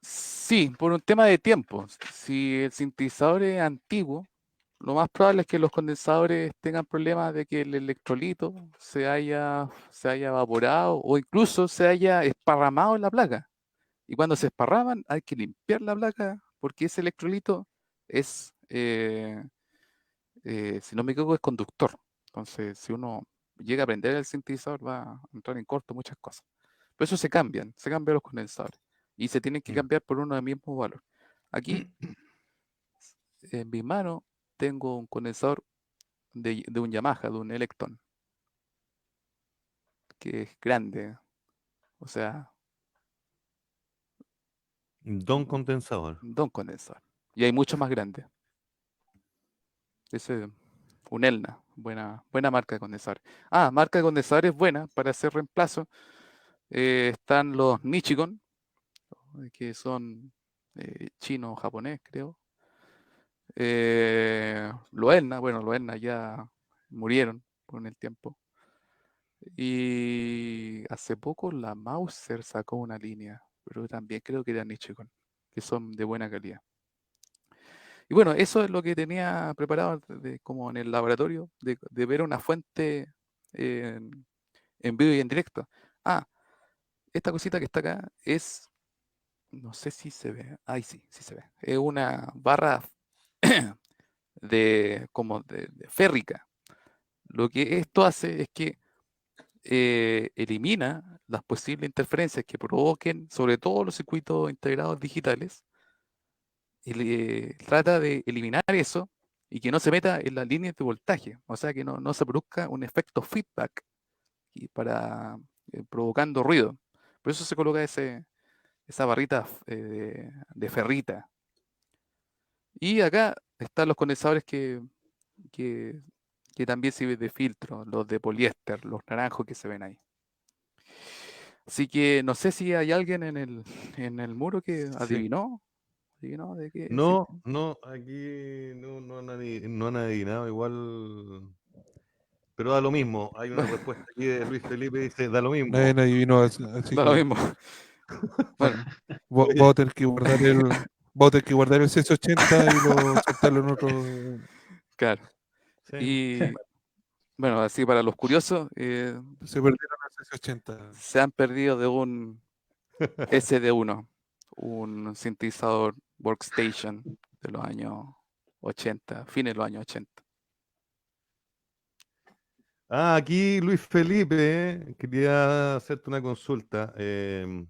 Sí, por un tema de tiempo. Si el sintetizador es antiguo, lo más probable es que los condensadores tengan problemas de que el electrolito se haya evaporado o incluso se haya esparramado en la placa. Y cuando se esparraman hay que limpiar la placa porque ese electrolito es, si no me equivoco, es conductor. Entonces, si uno llega a prender el sintetizador va a entrar en corto muchas cosas. Por eso se cambian los condensadores y se tienen que Ya. cambiar por uno del mismo valor. Aquí en mi mano tengo un condensador de un Yamaha, de un Electron, que es grande, o sea, Don condensador. un condensador. Y hay muchos más grandes. Ese un Elna, buena marca de condensadores. Ah, marca de condensadores buena para hacer reemplazo. Están los Nichicon, que son chino o japonés, creo. Los Elna, bueno, los Elna ya murieron con el tiempo. Y hace poco la Mauser sacó una línea, pero también creo que era Nichicon, que son de buena calidad. Y bueno, eso es lo que tenía preparado como en el laboratorio, de ver una fuente en vivo y en directo. Ah, esta cosita que está acá es, no sé si se ve, ahí sí, sí se ve. Es una barra de férrica. Lo que esto hace es que elimina las posibles interferencias que provoquen, sobre todo los circuitos integrados digitales, y trata de eliminar eso y que no se meta en las líneas de voltaje, o sea que no se produzca un efecto feedback para provocando ruido. Por eso se coloca esa barrita de ferrita. Y acá están los condensadores que, que también sirven de filtro, los de poliéster, los naranjos que se ven ahí. Así que no sé si hay alguien en el muro que Sí. adivinó de qué. No, aquí no han adivinado igual, pero da lo mismo. Hay una respuesta aquí de Luis Felipe, dice, da lo mismo. Nadie adivinó, así Da lo que mismo. Bueno, Oye. vamos a tener que guardar el 680 y soltarlo en otro. claro. Sí. Y bueno, así para los curiosos, Se perdieron el 680. se han perdido de un SD1, un sintetizador workstation de los años 80, fines de los años 80. Ah, aquí Luis Felipe, quería hacerte una consulta. ¿Qué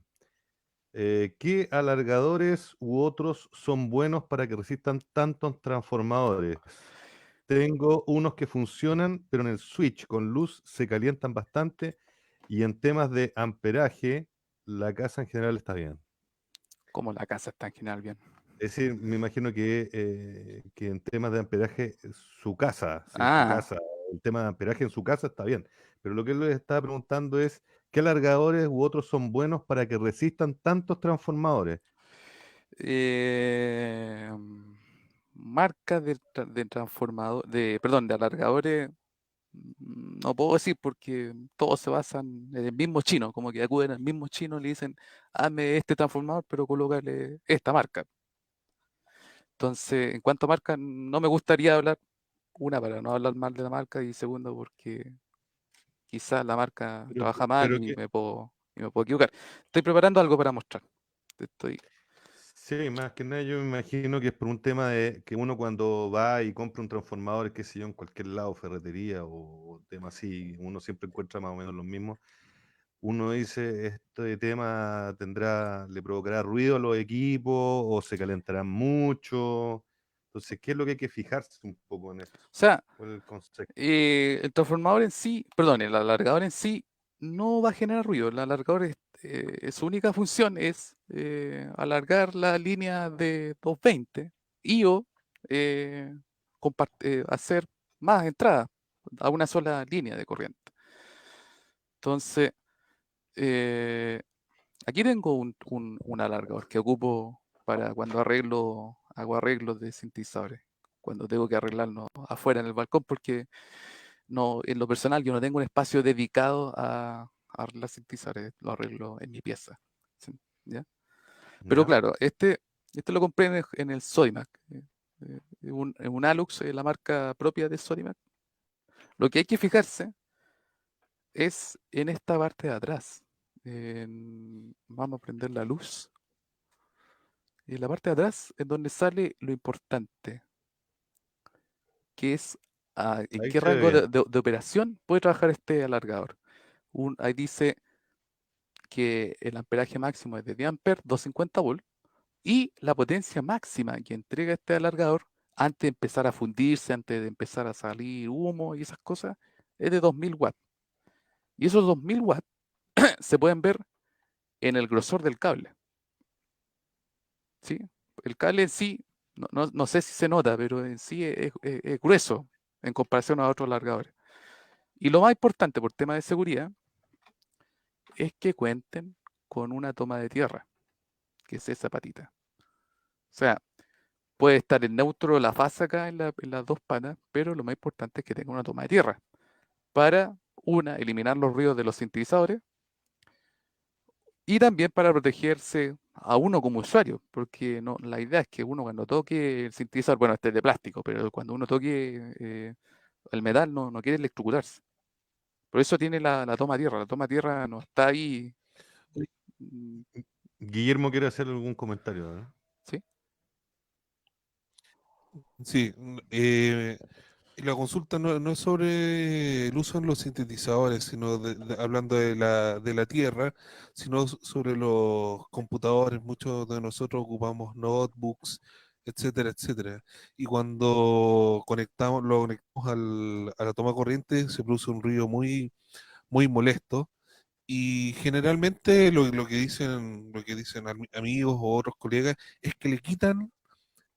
alargadores u otros son buenos para que resistan tantos transformadores? Tengo unos que funcionan, pero en el switch con luz se calientan bastante y en temas de amperaje, la casa en general está bien. Como la casa está en general bien. Es decir, me imagino que en temas de amperaje, su casa, si en su Ah, casa, el tema de amperaje en su casa está bien. Pero lo que él le estaba preguntando es, ¿qué alargadores u otros son buenos para que resistan tantos transformadores? eh, marcas de transformador, perdón, de alargadores, no puedo decir porque todos se basan en el mismo chino, como que acuden al mismo chino y le dicen, hazme este transformador, pero colócale esta marca. Entonces, en cuanto a marca, no me gustaría hablar, una, para no hablar mal de la marca, y segundo, porque quizás la marca Pero, trabaja mal pero y que, me puedo equivocar. Estoy preparando algo para mostrar. Estoy, sí, más que nada yo me imagino que es por un tema de que uno cuando va y compra un transformador, qué sé yo, en cualquier lado, ferretería o tema así, uno siempre encuentra más o menos los mismos. Uno dice, este tema le provocará ruido a los equipos o se calentarán mucho. Entonces, ¿qué es lo que hay que fijarse un poco en esto? o sea, ¿Cuál es el concepto? el transformador en sí, perdón, el alargador en sí no va a generar ruido. El alargador su única función es alargar la línea de 220 y o eh, hacer más entradas a una sola línea de corriente. Entonces, eh, aquí tengo un alargador que ocupo para cuando hago arreglos de sintetizadores, cuando tengo que arreglarlo afuera en el balcón, porque no, en lo personal yo no tengo un espacio dedicado a arreglar sintetizadores, lo arreglo en mi pieza. ¿Sí? ¿Ya? Pero ¿Ya? claro, este lo compré en el Sodimac, un Alux, la marca propia de Sodimac. Lo que hay que fijarse es en esta parte de atrás. Vamos a prender la luz. En la parte de atrás es donde sale lo importante, que es en Ahí qué se ve rango bien. de operación puede trabajar este alargador. Ahí dice que el amperaje máximo es de 10 amperes, 250 volts, y la potencia máxima que entrega este alargador antes de empezar a fundirse, antes de empezar a salir humo y esas cosas, es de 2000 watts. Y esos 2000 watts se pueden ver en el grosor del cable. ¿Sí? El cable en sí, no sé si se nota, pero en sí es grueso en comparación a otros alargadores. Y lo más importante por tema de seguridad es que cuenten con una toma de tierra, que es esa patita. O sea, puede estar en neutro la fase acá en las dos patas, pero lo más importante es que tenga una toma de tierra para, una, eliminar los ruidos de los sintetizadores y también para protegerse a uno como usuario, porque no, la idea es que uno cuando toque el sintetizador, bueno, este es de plástico, pero cuando uno toque el metal no quiere electrocutarse. Por eso tiene la toma tierra. La toma tierra no está ahí. mm, Guillermo quiere hacer algún comentario, ¿no? ¿Sí? Sí, la consulta no es sobre el uso en los sintetizadores, sino hablando de la tierra, sino sobre los computadores. Muchos de nosotros ocupamos notebooks, etcétera, etcétera. Y cuando lo conectamos a la toma corriente, se produce un ruido muy molesto. Y generalmente lo que dicen amigos o otros colegas es que le quitan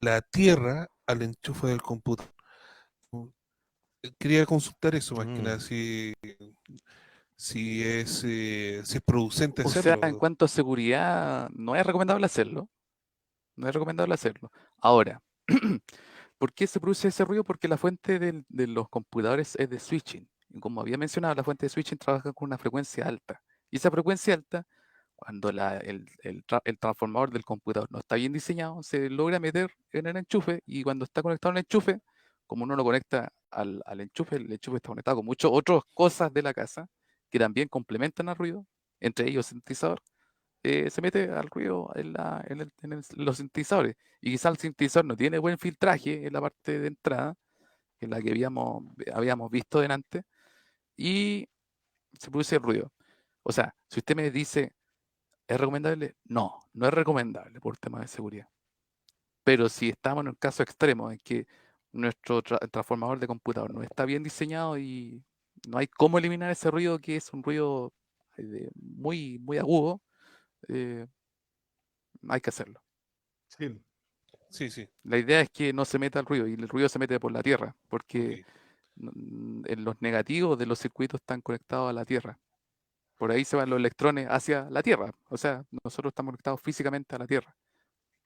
la tierra al enchufe del computador. Quería consultar eso más que nada, Mm. si es producente O sea, en hacerlo. cuanto a seguridad, no es recomendable hacerlo. No es recomendable hacerlo. Ahora, ¿por qué se produce ese ruido? Porque la fuente de los computadores es de switching. Y como había mencionado, la fuente de switching trabaja con una frecuencia alta. Y esa frecuencia alta, cuando el transformador del computador no está bien diseñado, se logra meter en el enchufe y cuando está conectado al enchufe, como uno lo conecta al enchufe, el enchufe está conectado con muchas otras cosas de la casa que también complementan al ruido, entre ellos el sintetizador, se mete al ruido en los sintetizadores. Y quizá el sintetizador no tiene buen filtraje en la parte de entrada, que es la que habíamos visto delante, y se produce el ruido. O sea, si usted me dice, ¿es recomendable? No es recomendable por temas de seguridad. Pero si estamos en un caso extremo en que nuestro transformador de computador no está bien diseñado y no hay cómo eliminar ese ruido, que es un ruido muy agudo, eh, hay que hacerlo. Sí, Sí, sí. La idea es que no se meta el ruido y el ruido se mete por la tierra, porque Ok. en los negativos de los circuitos están conectados a la tierra. Por ahí se van los electrones hacia la tierra. O sea, nosotros estamos conectados físicamente a la tierra,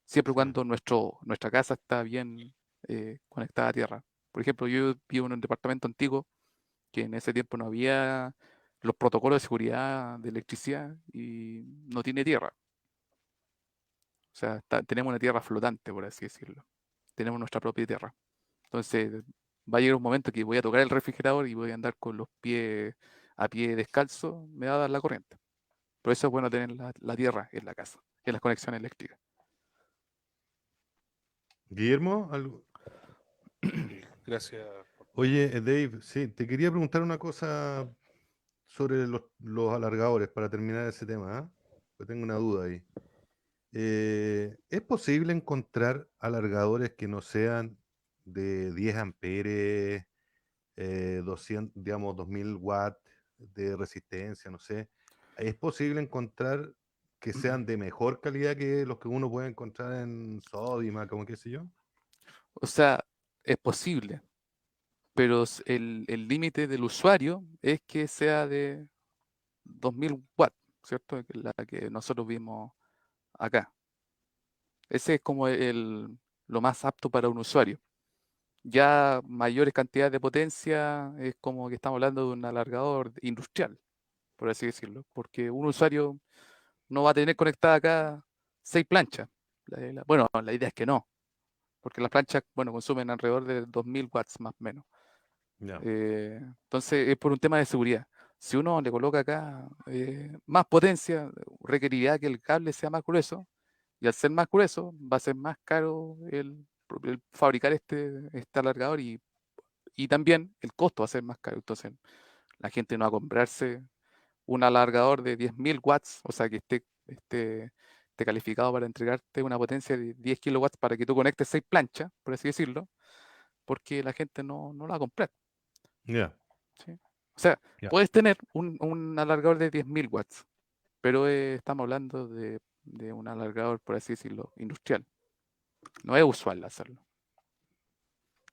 siempre y Sí. cuando nuestra casa está bien conectada a tierra. Por ejemplo, yo vivo en un departamento antiguo que en ese tiempo no había los protocolos de seguridad de electricidad y no tiene tierra. O sea, tenemos una tierra flotante, por así decirlo. Tenemos nuestra propia tierra. Entonces, va a llegar un momento que voy a tocar el refrigerador y voy a andar con los pies a pie descalzo, me va a dar la corriente. Por eso es bueno tener la tierra en la casa, en las conexiones eléctricas. Guillermo, algo. Gracias. Oye, Dave, sí, te quería preguntar una cosa sobre los alargadores para terminar ese tema, ¿ah? Yo tengo una duda ahí. ¿Es posible encontrar alargadores que no sean de 10 amperes, 200, digamos, 2000 watts de resistencia, no sé? ¿Es posible encontrar que sean de mejor calidad que los que uno puede encontrar en Sodimac, como qué sé yo? O sea, es posible, pero el límite del usuario es que sea de 2000 watts, ¿cierto? Que la que nosotros vimos acá. Ese es como lo más apto para un usuario. Ya mayores cantidades de potencia es como que estamos hablando de un alargador industrial, por así decirlo, porque un usuario no va a tener conectada acá 6 planchas. Bueno, la idea es que no, porque las planchas, bueno, consumen alrededor de 2000 watts más o menos. Ya, Entonces es por un tema de seguridad. Si uno le coloca acá más potencia, requeriría que el cable sea más grueso, y al ser más grueso va a ser más caro el fabricar este alargador y también el costo va a ser más caro. Entonces la gente no va a comprarse un alargador de 10.000 watts, o sea que esté calificado para entregarte una potencia de 10 kilowatts para que tú conectes 6 planchas, por así decirlo, porque la gente no la va a comprar. ya, ¿Sí? O sea, ya. puedes tener un alargador de 10.000 watts, pero estamos hablando de un alargador, por así decirlo, industrial. No es usual hacerlo.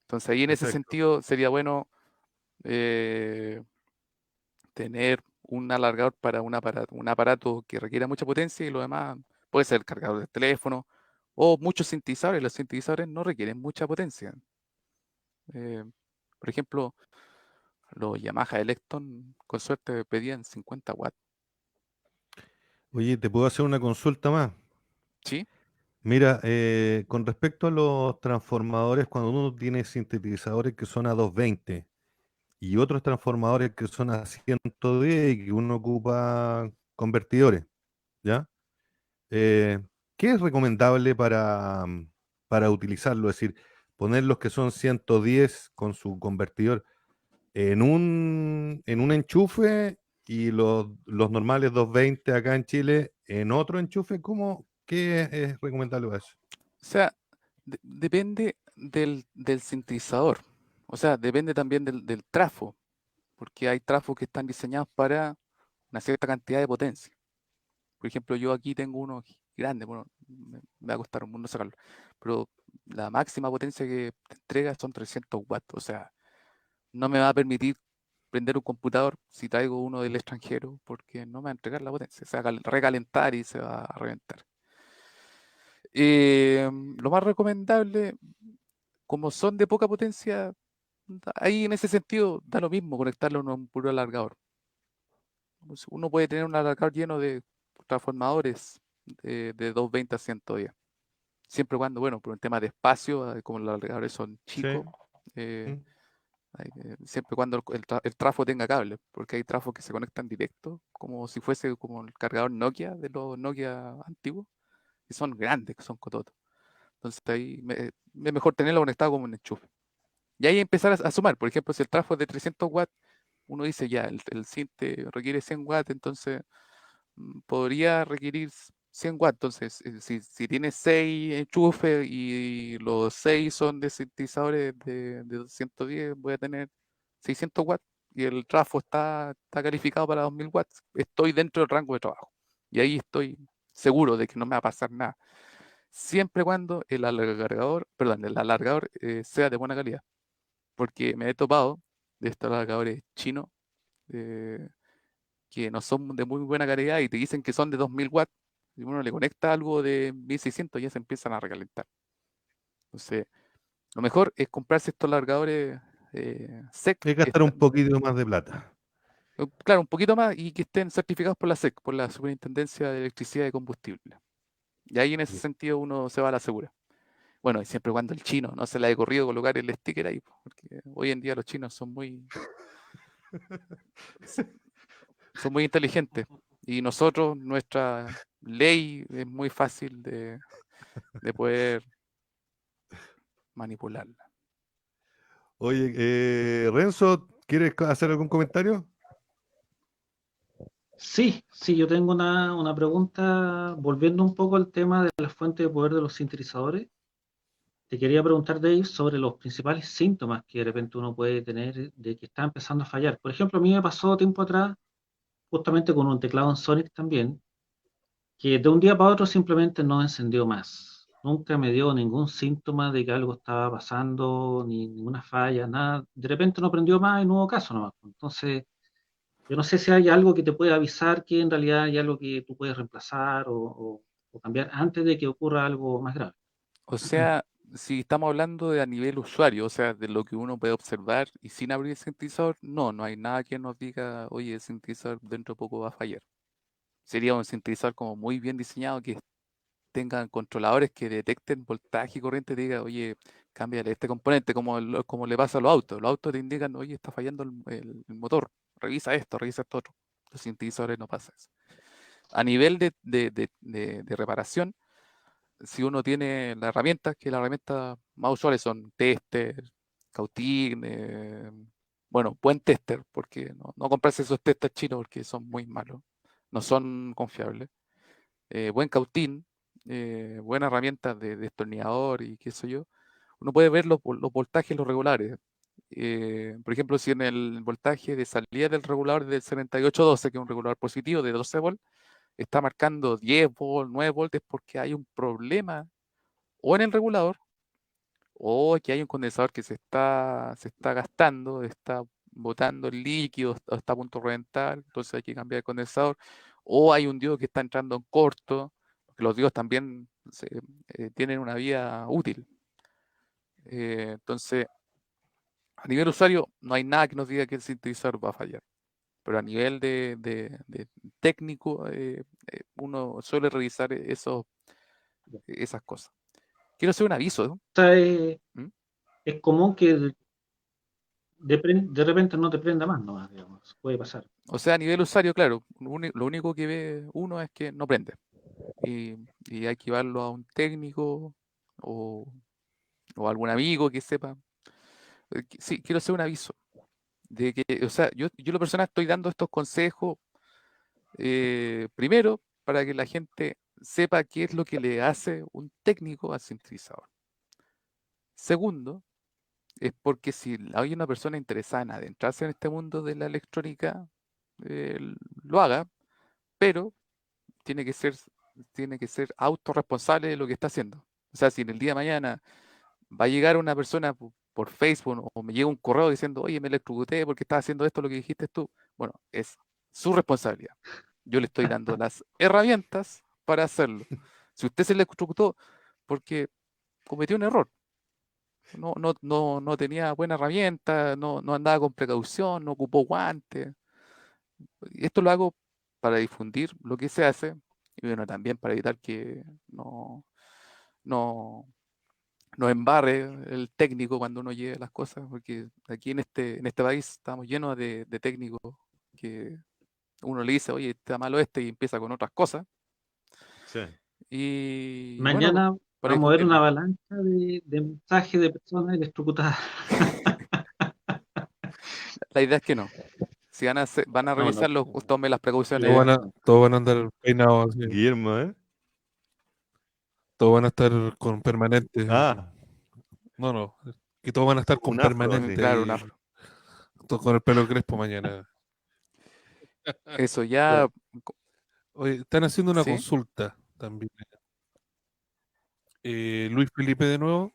Entonces ahí en ese Perfecto. sentido sería bueno eh, tener un alargador para un aparato que requiera mucha potencia y lo demás puede ser el cargador del teléfono o muchos sintetizadores. Los sintetizadores no requieren mucha potencia. Eh, por ejemplo, los Yamaha Electron con suerte pedían 50 watts. Oye, ¿te puedo hacer una consulta más? ¿Sí? Mira, con respecto a los transformadores, cuando uno tiene sintetizadores que son a 220 y otros transformadores que son a 110 y que uno ocupa convertidores, ¿ya? Eh, ¿Qué es recomendable para utilizarlo? Es decir, poner los que son 110 con su convertidor en un enchufe y los normales 220 acá en Chile en otro enchufe. ¿Qué es recomendable para eso? O sea, depende del sintetizador. O sea, depende también del trafo, porque hay trafos que están diseñados para una cierta cantidad de potencia. Por ejemplo, yo aquí tengo uno grande, bueno, me va a costar un mundo sacarlo, pero la máxima potencia que te entrega son 300 watts. O sea, no me va a permitir prender un computador si traigo uno del extranjero, porque no me va a entregar la potencia. Se va a recalentar y se va a reventar. Lo más recomendable, como son de poca potencia, ahí en ese sentido da lo mismo conectarlo a un puro alargador. Pues, uno puede tener un alargador lleno de transformadores de 220 a 110. Siempre y cuando, bueno, por un tema de espacio, como los alargadores son Sí. chicos, eh, ¿Mm? siempre y cuando el trafo tenga cable, porque hay trafos que se conectan directo, como si fuese como el cargador Nokia de los Nokia antiguos, y son grandes, que son cototos. Entonces ahí es mejor tenerlo conectado como un enchufe. Y ahí empezar a sumar. Por ejemplo, si el trafo es de 300 watts, uno dice ya, el Sinte requiere 100 watts, entonces podría requerir 100 watts. Entonces, si tiene 6 enchufes y los 6 son de sintetizadores de 210, voy a tener 600 watts y el trafo está calificado para 2000 watts. Estoy dentro del rango de trabajo. Y ahí estoy seguro de que no me va a pasar nada. siempre y cuando el alargador sea de buena calidad. Porque me he topado de estos alargadores chinos que no son de muy buena calidad y te dicen que son de 2000 watts. Y uno le conecta algo de 1600 y ya se empiezan a recalentar. Entonces, lo mejor es comprarse estos alargadores SEC, Hay que gastar un poquito más de plata. claro, un poquito más y que estén certificados por la SEC, por la Superintendencia de Electricidad y Combustible. Y ahí en ese Ya. sentido uno se va a la segura. Bueno, y siempre cuando el chino no se le haya corrido colocar el sticker ahí, porque hoy en día los chinos son muy inteligentes. Y nosotros, nuestra ley es muy fácil de poder manipularla. Oye, Renzo, ¿quieres hacer algún comentario? Sí, yo tengo una pregunta, volviendo un poco al tema de la fuente de poder de los sintetizadores. Te quería preguntar, Dave, sobre los principales síntomas que de repente uno puede tener de que está empezando a fallar. Por ejemplo, a mí me pasó tiempo atrás, justamente con un teclado en Sonic también, que de un día para otro simplemente no encendió más. Nunca me dio ningún síntoma de que algo estaba pasando, ni ninguna falla, nada. De repente no prendió más y no hubo caso nomás. Entonces, yo no sé si hay algo que te puede avisar que en realidad hay algo que tú puedes reemplazar o cambiar antes de que ocurra algo más grave. O sea, si estamos hablando de a nivel usuario, o sea, de lo que uno puede observar y sin abrir el sintetizador, no hay nada que nos diga, oye, el sintetizador dentro de poco va a fallar. Sería un sintetizador como muy bien diseñado que tengan controladores que detecten voltaje y corriente y te diga, oye, cámbiale este componente, como le pasa a los autos. Los autos te indican, oye, está fallando el motor, revisa esto otro. Los sintetizadores no pasa eso. A nivel de reparación, si uno tiene las herramientas, que las herramientas más usuales son tester, Cautín, bueno, buen tester, porque no comprarse esos testers chinos porque son muy malos, no son confiables. Buen Cautín, buenas herramientas de destornillador y qué sé yo. Uno puede ver los voltajes, los regulares. Por ejemplo, si en el voltaje de salida del regulador del 7812, que es un regulador positivo de 12 volts, está marcando 10 volts, 9 volts, es porque hay un problema o en el regulador o que hay un condensador que se está gastando, está botando el líquido o está a punto de reventar, entonces hay que cambiar el condensador, o hay un diodo que está entrando en corto, porque los diodos también tienen una vida útil. Entonces, a nivel usuario, no hay nada que nos diga que el sintetizador va a fallar, pero a nivel de técnico, uno suele revisar esas cosas. Quiero hacer un aviso, O sea, ¿no? es común que de repente no te prenda más nomás, digamos. Puede pasar. O sea, a nivel usuario, claro, lo único que ve uno es que no prende. Y hay que llevarlo a un técnico o, o algún amigo que sepa. Sí, quiero hacer un aviso de que, o sea, yo lo personal estoy dando estos consejos primero para que la gente sepa qué es lo que le hace un técnico al sintetizador. Segundo, es porque si hay una persona interesada en adentrarse en este mundo de la electrónica, eh, lo haga, pero tiene que ser, tiene que ser autorresponsable de lo que está haciendo. O sea, si en el día de mañana va a llegar una persona por Facebook o me llega un correo diciendo, oye, me electrocuté porque estás haciendo esto, lo que dijiste tú, bueno, es su responsabilidad. Yo le estoy dando las herramientas para hacerlo. Si usted se electrocutó porque cometió un error, no tenía buena herramienta, no andaba con precaución, no ocupó guantes. Y esto lo hago para difundir lo que se hace y bueno, también para evitar que no, no embarre el técnico cuando uno lleve las cosas, porque aquí en este país estamos llenos de técnicos que uno le dice, oye, está malo y empieza con otras cosas. Sí. Y bueno, Mañana para vamos a ver una difundirlo. avalancha de mensajes de personas electrocutadas. La idea es que no. Si van a No, no. revisarlo, tomen las La precauciones. idea es que no. Todos van a andar peinados así. Guillermo, ¿eh? Todos van a estar con permanente. Ah, No, que todos van a estar con un afro, permanente así. Claro, un ahí, afro. todos con el pelo crespo mañana. Eso Bueno, ya, Oye, están haciendo una ¿sí? consulta también. Luis Felipe de nuevo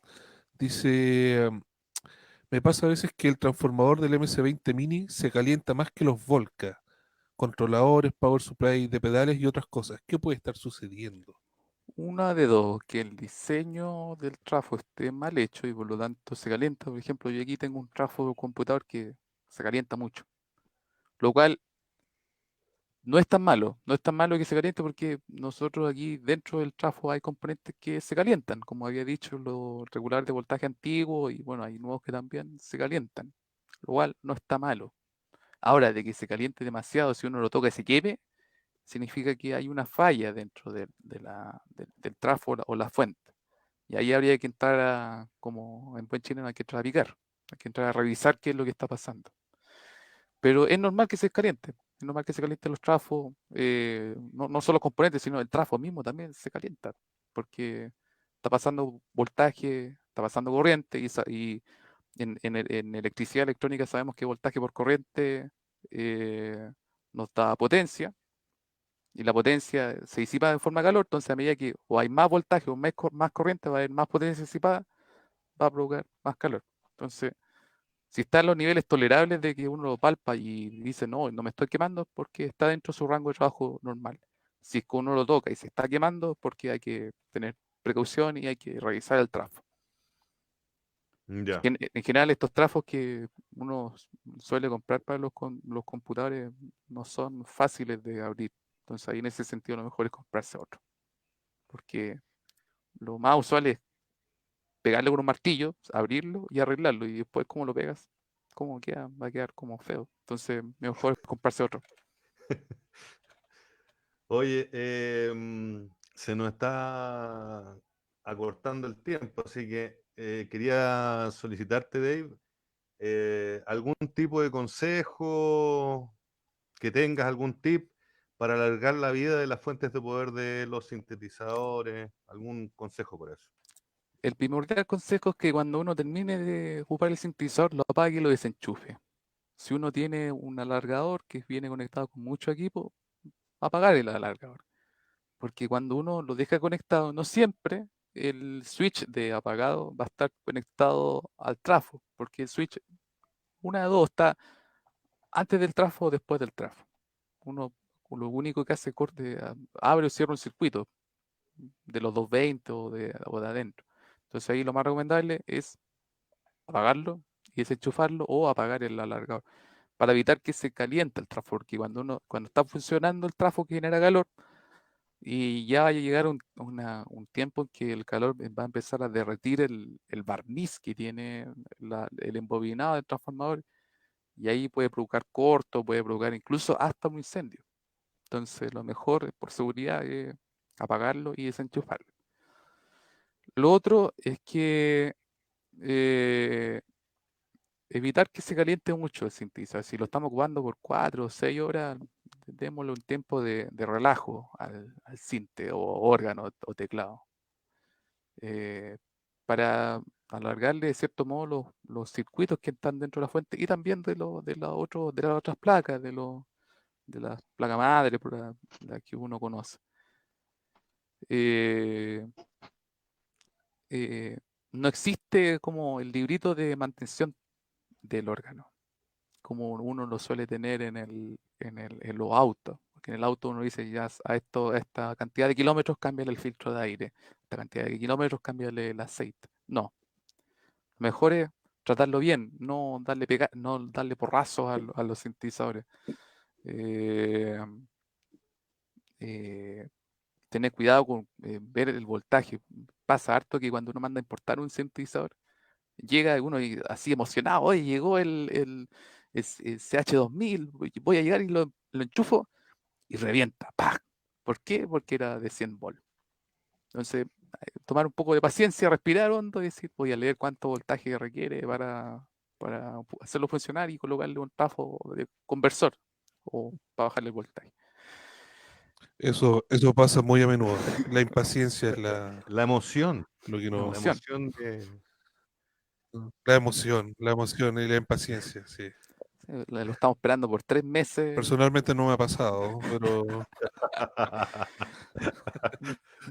dice, me pasa a veces que el transformador del MC20 Mini se calienta más que los Volca, controladores, power supply de pedales y otras cosas. ¿Qué puede estar sucediendo? Una de dos, que el diseño del trafo esté mal hecho y por lo tanto se calienta. Por ejemplo, yo aquí tengo un trafo de computador que se calienta mucho, lo cual no es tan malo, no es tan malo que se caliente porque nosotros aquí dentro del trafo hay componentes que se calientan, como había dicho, los regulares de voltaje antiguo y bueno, hay nuevos que también se calientan, lo cual no está malo. Ahora, de que se caliente demasiado, si uno lo toca y se queme, significa que hay una falla dentro del trafo o la fuente. Y ahí habría que entrar como en buen chileno, hay que entrar a picar, hay que entrar a revisar qué es lo que está pasando. Pero es normal que se caliente, es normal que se calienten los trafos, no solo los componentes, sino el trafo mismo también se calienta, porque está pasando voltaje, está pasando corriente y en electricidad electrónica sabemos que voltaje por corriente nos da potencia y la potencia se disipa en forma de calor, entonces a medida que o hay más voltaje o más corriente, va a haber más potencia disipada, va a provocar más calor. Entonces, si está en los niveles tolerables de que uno lo palpa y dice, no, no me estoy quemando, es porque está dentro de su rango de trabajo normal. Si es que uno lo toca y se está quemando, es porque hay que tener precaución y hay que revisar el trafo. Ya. En general, estos trafos que uno suele comprar para los computadores no son fáciles de abrir. Entonces, ahí en ese sentido, lo mejor es comprarse otro. Porque lo más usual es pegarle con un martillo, abrirlo y arreglarlo. Y después, ¿cómo lo pegas? ¿Cómo queda? Va a quedar como feo. Entonces, mejor es comprarse otro. Oye, se nos está acortando el tiempo, así que quería solicitarte, Dave, algún tipo de consejo que tengas, algún tip para alargar la vida de las fuentes de poder de los sintetizadores, algún consejo por eso. El primordial consejo es que cuando uno termine de ocupar el sintetizador, lo apague y lo desenchufe. Si uno tiene un alargador que viene conectado con mucho equipo, apagar el alargador. Porque cuando uno lo deja conectado, no siempre el switch de apagado va a estar conectado al trafo, porque el switch, una de dos, está antes del trafo o después del trafo. Uno lo único que hace es corte, abre o cierra un circuito de los 220 o de adentro. Entonces ahí lo más recomendable es apagarlo y desenchufarlo o apagar el alargador para evitar que se caliente el trafo, porque cuando está funcionando el trafo que genera calor, y ya va a llegar un tiempo en que el calor va a empezar a derretir el barniz que tiene el embobinado del transformador y ahí puede provocar corto, puede provocar incluso hasta un incendio. Entonces lo mejor por seguridad es apagarlo y desenchufarlo. Lo otro es que eh, evitar que se caliente mucho el sintetizador. Si lo estamos ocupando por 4 o 6 horas, démosle un tiempo de relajo al sinte o órgano o teclado. Para alargarle de cierto modo los circuitos que están dentro de la fuente y también de las otras placas, de las placas madre, la que uno conoce. Eh, eh, no existe como el librito de mantención del órgano, como uno lo suele tener en los autos. Porque en el auto uno dice, ya a esta cantidad de kilómetros cámbiale el filtro de aire, esta cantidad de kilómetros cámbiale el aceite. No, lo mejor es tratarlo bien, no darle porrazos a los sintetizadores. Eh, eh, Tener cuidado con ver el voltaje. Pasa harto que cuando uno manda a importar un sintetizador, llega uno y así emocionado, oye, llegó el CH2000, voy a llegar y lo enchufo y revienta. ¡Pah! ¿Por qué? Porque era de 100 volts. Entonces, tomar un poco de paciencia, respirar hondo y decir, voy a leer cuánto voltaje requiere para hacerlo funcionar y colocarle un trafo de conversor o para bajarle el voltaje. Eso pasa muy a menudo. La impaciencia es La emoción, lo que La no... la emoción. emoción de... La emoción y la impaciencia, sí. Sí. Lo estamos esperando por 3 meses. Personalmente no me ha pasado, pero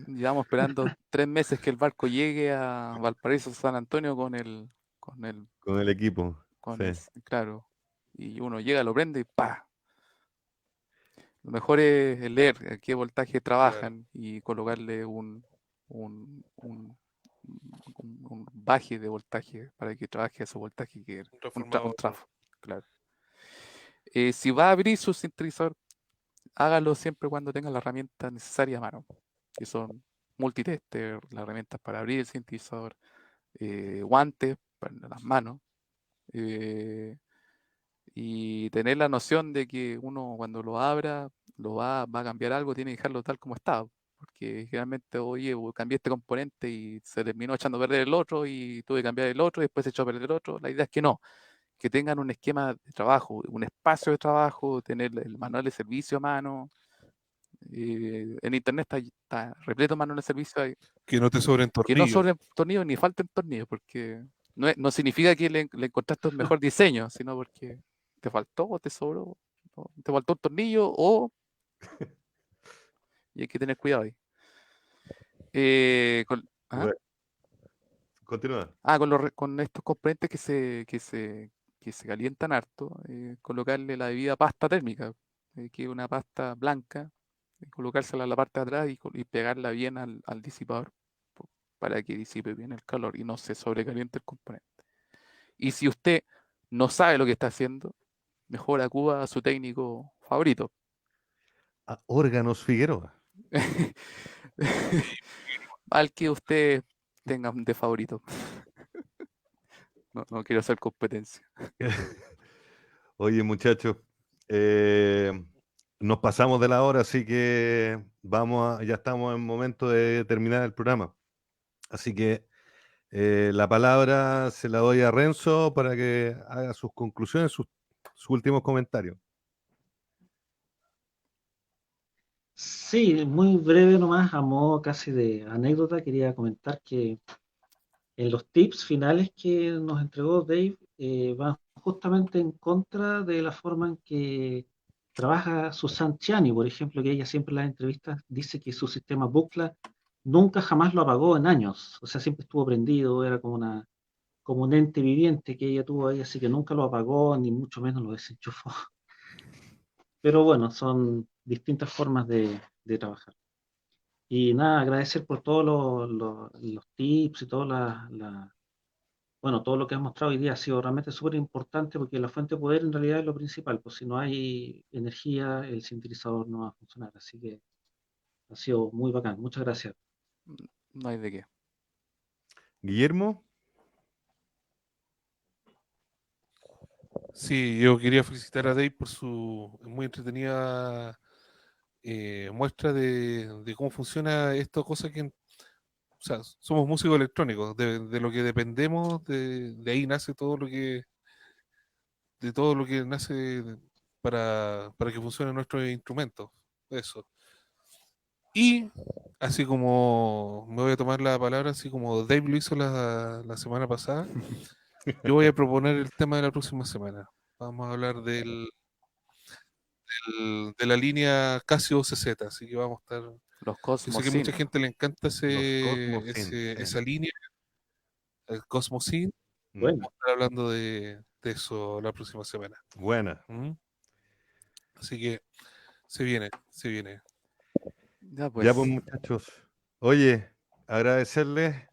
Llevamos esperando 3 meses que el barco llegue a Valparaíso, San Antonio con el, Con el equipo. Sí. claro. Y uno llega, lo prende y ¡pa! Lo mejor es leer a qué voltaje trabajan y colocarle un baje de voltaje para que trabaje a ese voltaje que un transformador. un trafo, claro. Si va a abrir su sintetizador, hágalo siempre cuando tenga la herramienta necesaria a mano, que son multitester, las herramientas para abrir el sintetizador, guantes para las manos, y tener la noción de que uno cuando lo abra, va a cambiar algo, tiene que dejarlo tal como está, porque generalmente, oye, cambié este componente y se terminó echando a perder el otro y tuve que cambiar el otro y después se echó a perder el otro. La idea es que no, que tengan un esquema de trabajo, un espacio de trabajo, tener el manual de servicio a mano. En internet está repleto de manuales de servicio ahí, Que no te sobren que no tornillos. sobren tornillos ni falten tornillos, porque no significa que le encontraste un mejor diseño, sino porque te faltó o te sobró, te faltó un tornillo y hay que tener cuidado ahí. ¿Ah? Bueno, continúa. Con estos componentes que se calientan harto, colocarle la debida pasta térmica, que es una pasta blanca, colocársela en la parte de atrás y pegarla bien al disipador para que disipe bien el calor y no se sobrecaliente el componente. Y si usted no sabe lo que está haciendo, mejor acuda a su técnico favorito. Órganos Figueroa. Al que usted tenga de favorito. No quiero hacer competencia. Oye, muchachos, nos pasamos de la hora, así que ya estamos en momento de terminar el programa. Así que la palabra se la doy a Renzo para que haga sus conclusiones, sus últimos comentarios. Sí, muy breve nomás, a modo casi de anécdota, quería comentar que en los tips finales que nos entregó Dave van justamente en contra de la forma en que trabaja Susan Chiani, por ejemplo, que ella siempre en las entrevistas dice que su sistema Buchla nunca jamás lo apagó en años, o sea, siempre estuvo prendido, era como un ente viviente que ella tuvo ahí, así que nunca lo apagó, ni mucho menos lo desenchufó. Pero bueno, son distintas formas de trabajar. Y nada, agradecer por todos los tips y bueno, todo lo que has mostrado hoy día ha sido realmente súper importante porque la fuente de poder en realidad es lo principal, pues si no hay energía, el sintetizador no va a funcionar. Así que ha sido muy bacán. Muchas gracias. No hay de qué. Guillermo. Sí, yo quería felicitar a Dave por su muy entretenida muestra de cómo funciona esta cosa que, o sea, somos músicos electrónicos, de lo que dependemos, de ahí nace todo lo que nace para que funcionen nuestros instrumentos. Eso. Y así como me voy a tomar la palabra, así como Dave lo hizo la semana pasada, yo voy a proponer el tema de la próxima semana. Vamos a hablar de la línea Casio CZ, así que vamos a estar. Los Yo sé Cosmos que mucha Synth. gente le encanta Los Cosmos Synth, sí. esa línea, el Cosmos Synth. Bueno, Vamos a estar hablando de eso la próxima semana. Buena. ¿Mm? Así que se viene, se viene. Ya Ya pues pues, muchachos, oye, agradecerles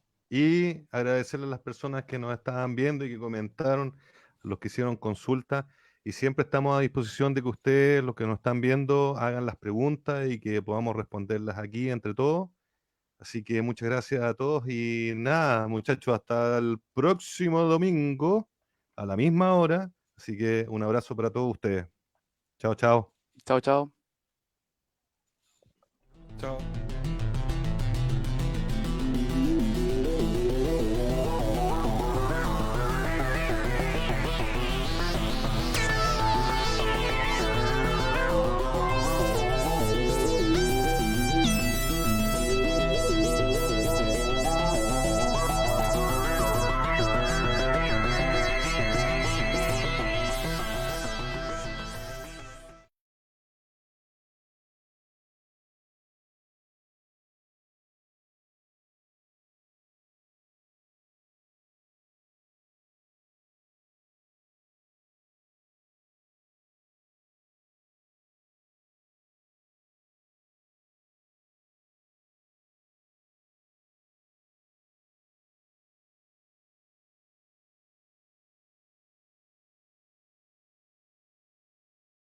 a las personas que nos estaban viendo y que comentaron, los que hicieron consulta, y siempre estamos a disposición de que ustedes, los que nos están viendo, hagan las preguntas y que podamos responderlas aquí entre todos. Así que muchas gracias a todos y nada, muchachos, hasta el próximo domingo a la misma hora. Así que un abrazo para todos ustedes. Chao, chao. chao, chao. Chao.